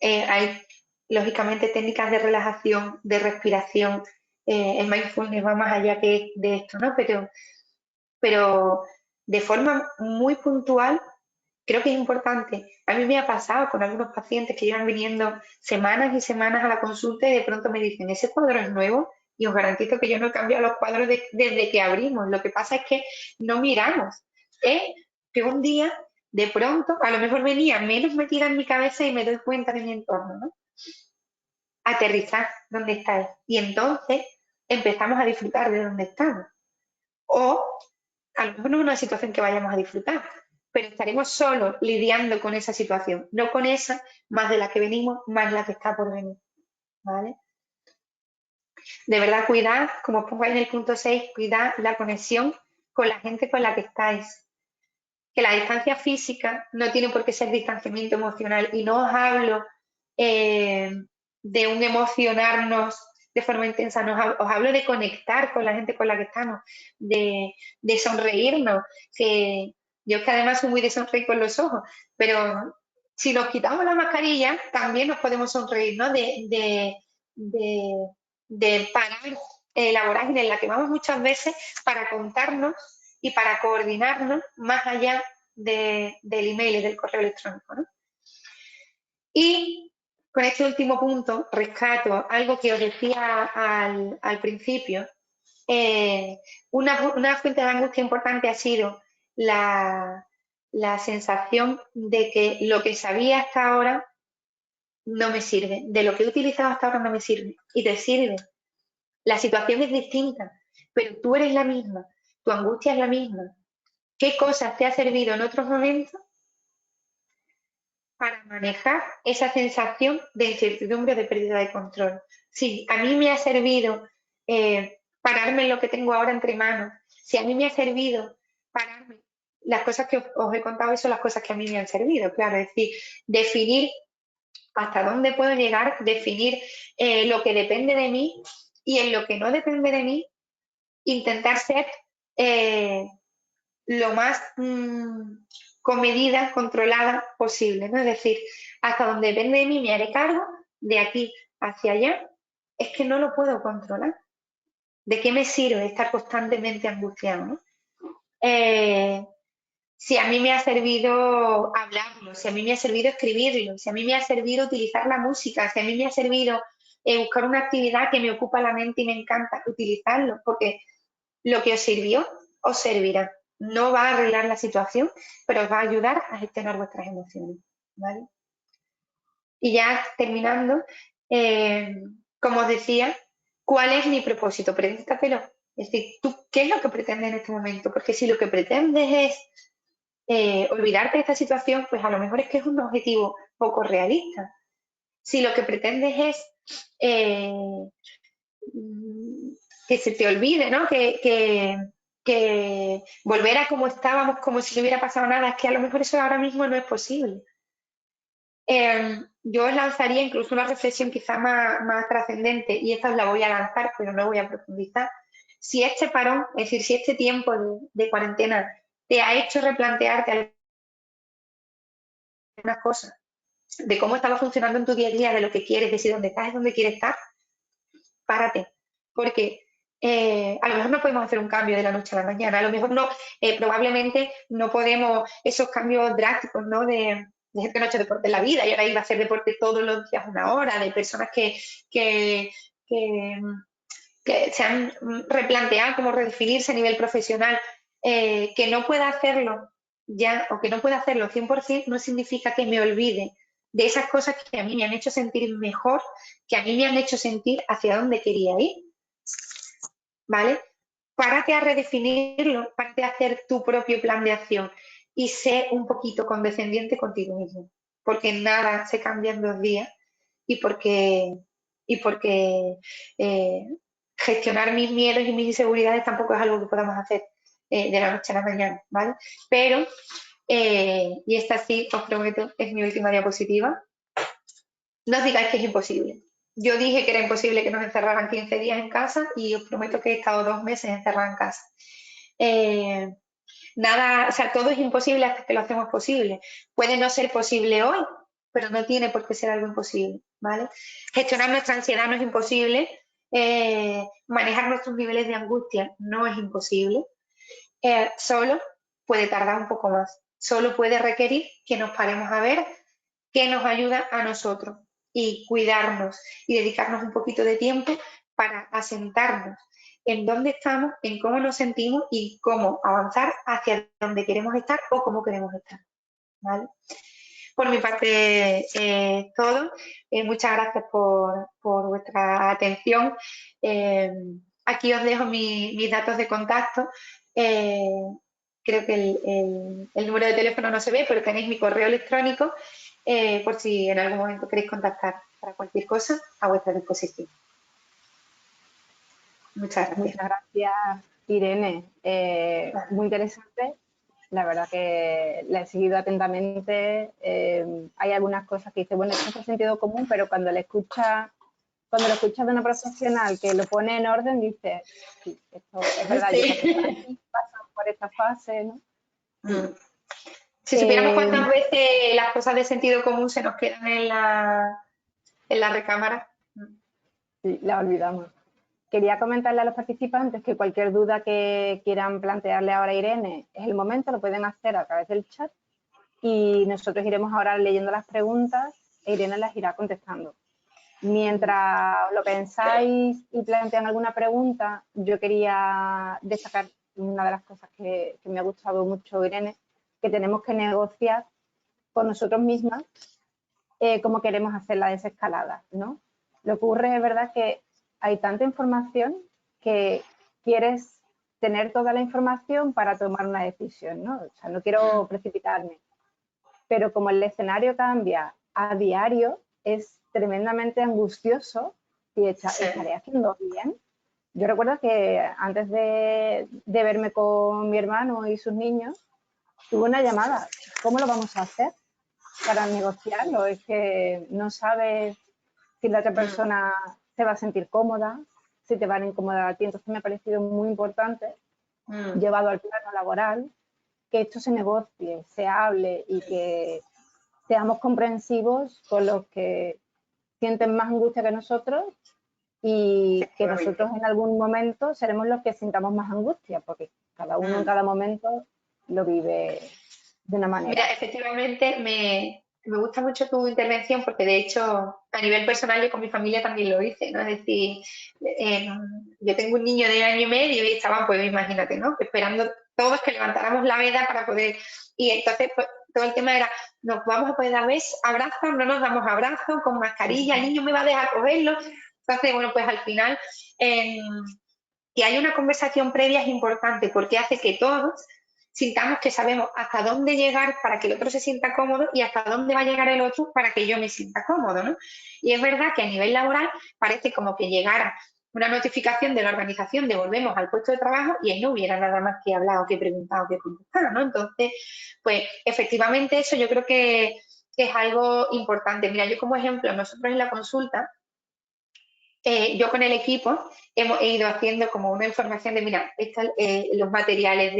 hay lógicamente técnicas de relajación, de respiración, el mindfulness va más allá que de esto, ¿no? Pero de forma muy puntual, creo que es importante. A mí me ha pasado con algunos pacientes que llevan viniendo semanas y semanas a la consulta y de pronto me dicen, ese cuadro es nuevo, y os garantizo que yo no he cambiado los cuadros desde que abrimos. Lo que pasa es que no miramos. Es que un día, de pronto, a lo mejor venía menos metida en mi cabeza y me doy cuenta de mi entorno, ¿no? Aterrizar donde estáis. Y entonces empezamos a disfrutar de donde estamos. O a lo mejor no es una situación que vayamos a disfrutar, pero estaremos solos lidiando con esa situación, no con esa, más de la que venimos, más la que está por venir, ¿vale? De verdad, cuidad, como pongo ahí en el punto 6, cuidad la conexión con la gente con la que estáis. Que la distancia física no tiene por qué ser distanciamiento emocional, y no os hablo de un emocionarnos de forma intensa, os hablo de conectar con la gente con la que estamos, de sonreírnos, que yo es que además soy muy de sonreír con los ojos, pero si nos quitamos la mascarilla también nos podemos sonreír, ¿no? De parar la vorágine en la que vamos muchas veces para contarnos y para coordinarnos más allá del email y del correo electrónico, ¿no? Y con este último punto rescato algo que os decía al principio. Una fuente de angustia importante ha sido la sensación de que lo que sabía hasta ahora no me sirve, de lo que he utilizado hasta ahora no me sirve, y te sirve. La situación es distinta, pero tú eres la misma, tu angustia es la misma. ¿Qué cosas te ha servido en otros momentos para manejar esa sensación de incertidumbre, de pérdida de control? Si a mí me ha servido pararme en lo que tengo ahora entre manos, si a mí me ha servido pararme, las cosas que os he contado son las cosas que a mí me han servido, claro, es decir, definir hasta dónde puedo llegar, definir lo que depende de mí, y en lo que no depende de mí, intentar ser lo más comedida, controlada posible, ¿no? Es decir, hasta donde depende de mí me haré cargo, de aquí hacia allá, es que no lo puedo controlar. ¿De qué me sirve estar constantemente angustiado, ¿no? Si a mí me ha servido hablarlo, si a mí me ha servido escribirlo, si a mí me ha servido utilizar la música, si a mí me ha servido buscar una actividad que me ocupa la mente y me encanta utilizarlo, porque lo que os sirvió os servirá. No va a arreglar la situación, pero os va a ayudar a gestionar vuestras emociones, ¿vale? Y ya terminando, como os decía, ¿cuál es mi propósito? Pregúntatelo. Es decir, ¿tú qué es lo que pretendes en este momento? Porque si lo que pretendes es olvidarte de esta situación, pues a lo mejor es que es un objetivo poco realista. Si lo que pretendes es que se te olvide, ¿no? Que volver a como estábamos, como si no hubiera pasado nada, es que a lo mejor eso ahora mismo no es posible. Yo os lanzaría incluso una reflexión quizá más trascendente, y esta os la voy a lanzar, pero no voy a profundizar. Si este parón, es decir, si este tiempo de cuarentena te ha hecho replantearte algunas cosas, de cómo estaba funcionando en tu día a día, de lo que quieres, de si dónde estás es donde quieres estar, párate, porque a lo mejor no podemos hacer un cambio de la noche a la mañana, a lo mejor no, probablemente no podemos esos cambios drásticos, ¿no? De gente que no ha hecho deporte en la vida y ahora iba a hacer deporte todos los días una hora, de personas que se han replanteado cómo redefinirse a nivel profesional, que no pueda hacerlo ya, o que no pueda hacerlo 100%, no significa que me olvide de esas cosas que a mí me han hecho sentir mejor, que a mí me han hecho sentir hacia dónde quería ir, ¿vale? Párate a redefinirlo, párate a hacer tu propio plan de acción y sé un poquito condescendiente contigo mismo, porque nada se cambia en 2 días, y porque gestionar mis miedos y mis inseguridades tampoco es algo que podamos hacer de la noche a la mañana, ¿vale? Pero, y esta sí, os prometo, es mi última diapositiva, no os digáis que es imposible. Yo dije que era imposible que nos encerraran 15 días en casa, y os prometo que he estado 2 meses encerrada en casa. Nada, o sea, todo es imposible hasta que lo hacemos posible. Puede no ser posible hoy, pero no tiene por qué ser algo imposible. ¿vale? Gestionar nuestra ansiedad no es imposible, manejar nuestros niveles de angustia no es imposible, solo puede tardar un poco más, solo puede requerir que nos paremos a ver qué nos ayuda a nosotros y cuidarnos y dedicarnos un poquito de tiempo para asentarnos en dónde estamos, en cómo nos sentimos y cómo avanzar hacia donde queremos estar o cómo queremos estar, ¿vale? Por mi parte, todo. Muchas gracias por vuestra atención. Aquí os dejo mis datos de contacto. Creo que el número de teléfono no se ve, pero tenéis mi correo electrónico por si en algún momento queréis contactar para cualquier cosa, a vuestra disposición. Muchas gracias. Muchas gracias, Irene. Muy interesante. La verdad que la he seguido atentamente. Hay algunas cosas que dice, bueno, esto es por sentido común, pero cuando lo escuchas de una profesional que lo pone en orden, dices, sí, esto es verdad, yo también paso por esta fase, ¿no? Si supiéramos cuántas veces las cosas de sentido común se nos quedan en la recámara. Sí, la olvidamos. Quería comentarle a los participantes que cualquier duda que quieran plantearle ahora a Irene es el momento, lo pueden hacer a través del chat y nosotros iremos ahora leyendo las preguntas e Irene las irá contestando. Mientras lo pensáis y plantean alguna pregunta, yo quería destacar una de las cosas que me ha gustado mucho, Irene, que tenemos que negociar con nosotros mismas cómo queremos hacer la desescalada, ¿no? Lo que ocurre es verdad que hay tanta información que quieres tener toda la información para tomar una decisión, ¿no? O sea, no quiero precipitarme, pero como el escenario cambia a diario, es tremendamente angustioso y estaré haciendo bien. Yo recuerdo que antes de verme con mi hermano y sus niños, tuve una llamada. ¿Cómo lo vamos a hacer para negociarlo? Es que no sabes si la otra persona se va a sentir cómoda, si te van a incomodar a ti. Entonces me ha parecido muy importante, llevado al plano laboral, que esto se negocie, se hable y que seamos comprensivos con los que sienten más angustia que nosotros y que nosotros en algún momento seremos los que sintamos más angustia, porque cada uno en cada momento lo vive de una manera. Mira, efectivamente me gusta mucho tu intervención porque de hecho a nivel personal yo con mi familia también lo hice, ¿no? Es decir, yo tengo un niño de 1 año y medio y estaban, pues imagínate, ¿no? Esperando todos que levantáramos la veda para poder, y entonces pues, todo el tema era, nos vamos a poder dar abrazos, no nos damos abrazos, con mascarilla, el niño me va a dejar cogerlo. Entonces, bueno, pues al final, que haya una conversación previa es importante porque hace que todos sintamos que sabemos hasta dónde llegar para que el otro se sienta cómodo y hasta dónde va a llegar el otro para que yo me sienta cómodo, ¿no? Y es verdad que a nivel laboral parece como que llegara una notificación de la organización de volvemos al puesto de trabajo y ahí no hubiera nada más que hablar o que preguntar o que contestar, ¿no? Entonces, pues efectivamente eso yo creo que es algo importante. Mira, yo como ejemplo, nosotros en la consulta, yo con el equipo he ido haciendo como una información de, mira, los materiales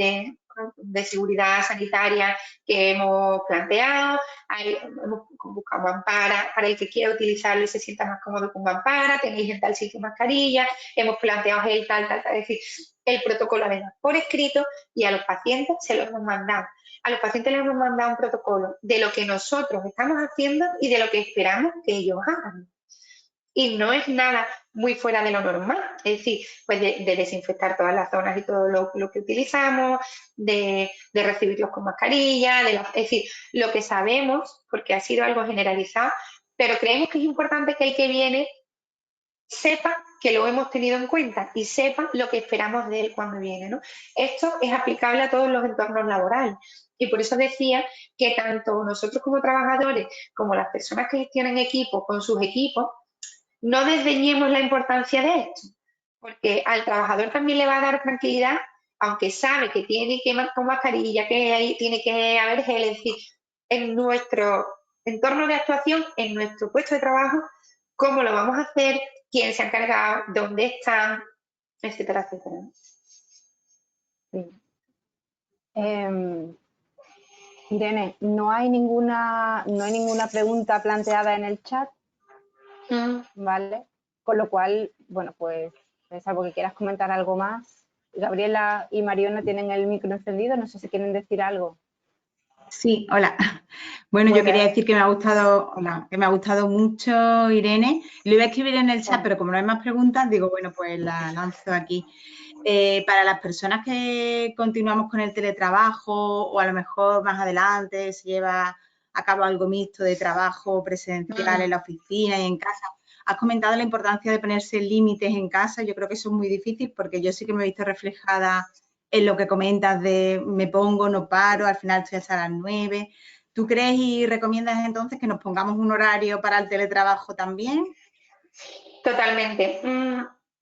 de seguridad sanitaria que hemos planteado, hemos buscado mampara para el que quiera utilizarlo y se sienta más cómodo con mampara, tenéis en tal sitio mascarilla, hemos planteado gel, tal, es decir, el protocolo además por escrito y a los pacientes se lo hemos mandado. A los pacientes les hemos mandado un protocolo de lo que nosotros estamos haciendo y de lo que esperamos que ellos hagan. Y no es nada muy fuera de lo normal, es decir, pues de desinfectar todas las zonas y todo lo que utilizamos, de recibirlos con mascarilla, es decir, lo que sabemos, porque ha sido algo generalizado, pero creemos que es importante que el que viene sepa que lo hemos tenido en cuenta y sepa lo que esperamos de él cuando viene, ¿no? Esto es aplicable a todos los entornos laborales y por eso decía que tanto nosotros como trabajadores, como las personas que gestionan equipos con sus equipos, no desdeñemos la importancia de esto, porque al trabajador también le va a dar tranquilidad, aunque sabe que tiene que ir con mascarilla, que tiene que haber gel, es decir, en nuestro entorno de actuación, en nuestro puesto de trabajo, cómo lo vamos a hacer, quién se ha encargado, dónde están, etcétera, etcétera. Sí. Irene, no hay ninguna pregunta planteada en el chat, ¿vale? Con lo cual, bueno, pues, salvo que quieras comentar algo más. Gabriela y Mariona tienen el micro encendido, no sé si quieren decir algo. Sí, hola. Bueno, yo quería decir que me ha gustado, que me ha gustado mucho, Irene. Lo iba a escribir en el chat, pero como no hay más preguntas, digo, bueno, pues la lanzo aquí. Para las personas que continuamos con el teletrabajo o a lo mejor más adelante se lleva a cabo algo mixto de trabajo presencial en la oficina y en casa, has comentado la importancia de ponerse límites en casa. Yo creo que eso es muy difícil porque yo sí que me he visto reflejada en lo que comentas de me pongo, no paro, al final estoy hasta las 9. ¿Tú crees y recomiendas entonces que nos pongamos un horario para el teletrabajo también? Totalmente.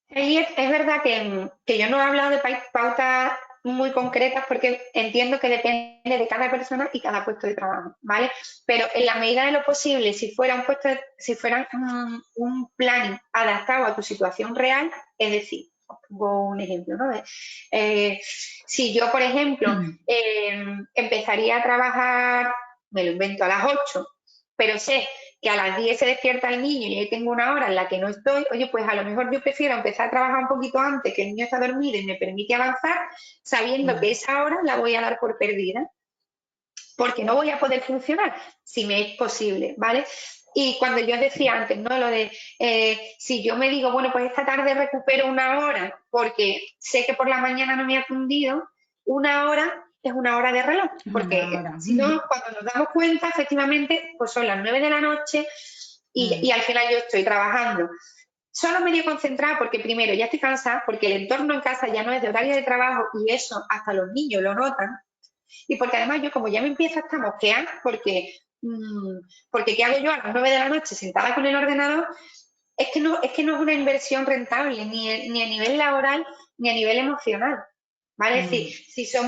Y es verdad que yo no he hablado de pautas muy concretas porque entiendo que depende de cada persona y cada puesto de trabajo, ¿vale? Pero en la medida de lo posible, si fuera un plan adaptado a tu situación real, es decir, os pongo un ejemplo, ¿no? Si yo, por ejemplo, empezaría a trabajar, me lo invento, a las 8, pero sé que a las 10 se despierta el niño y ahí tengo una hora en la que no estoy, oye, pues a lo mejor yo prefiero empezar a trabajar un poquito antes, que el niño está dormido y me permite avanzar, sabiendo que esa hora la voy a dar por perdida, porque no voy a poder funcionar, si me es posible, ¿vale? Y cuando yo decía antes, ¿no? Lo de, si yo me digo, bueno, pues esta tarde recupero una hora, porque sé que por la mañana no me ha fundido, una hora es una hora de reloj, porque si no, cuando nos damos cuenta, efectivamente, pues son las 9 de la noche y al final yo estoy trabajando solo medio concentrada porque primero ya estoy cansada, porque el entorno en casa ya no es de horario de trabajo y eso hasta los niños lo notan, y porque además yo como ya me empiezo hasta mosquear, porque ¿qué hago yo a las 9 de la noche sentada con el ordenador? Es que no es una inversión rentable, ni a nivel laboral ni a nivel emocional, ¿vale? Es decir, si somos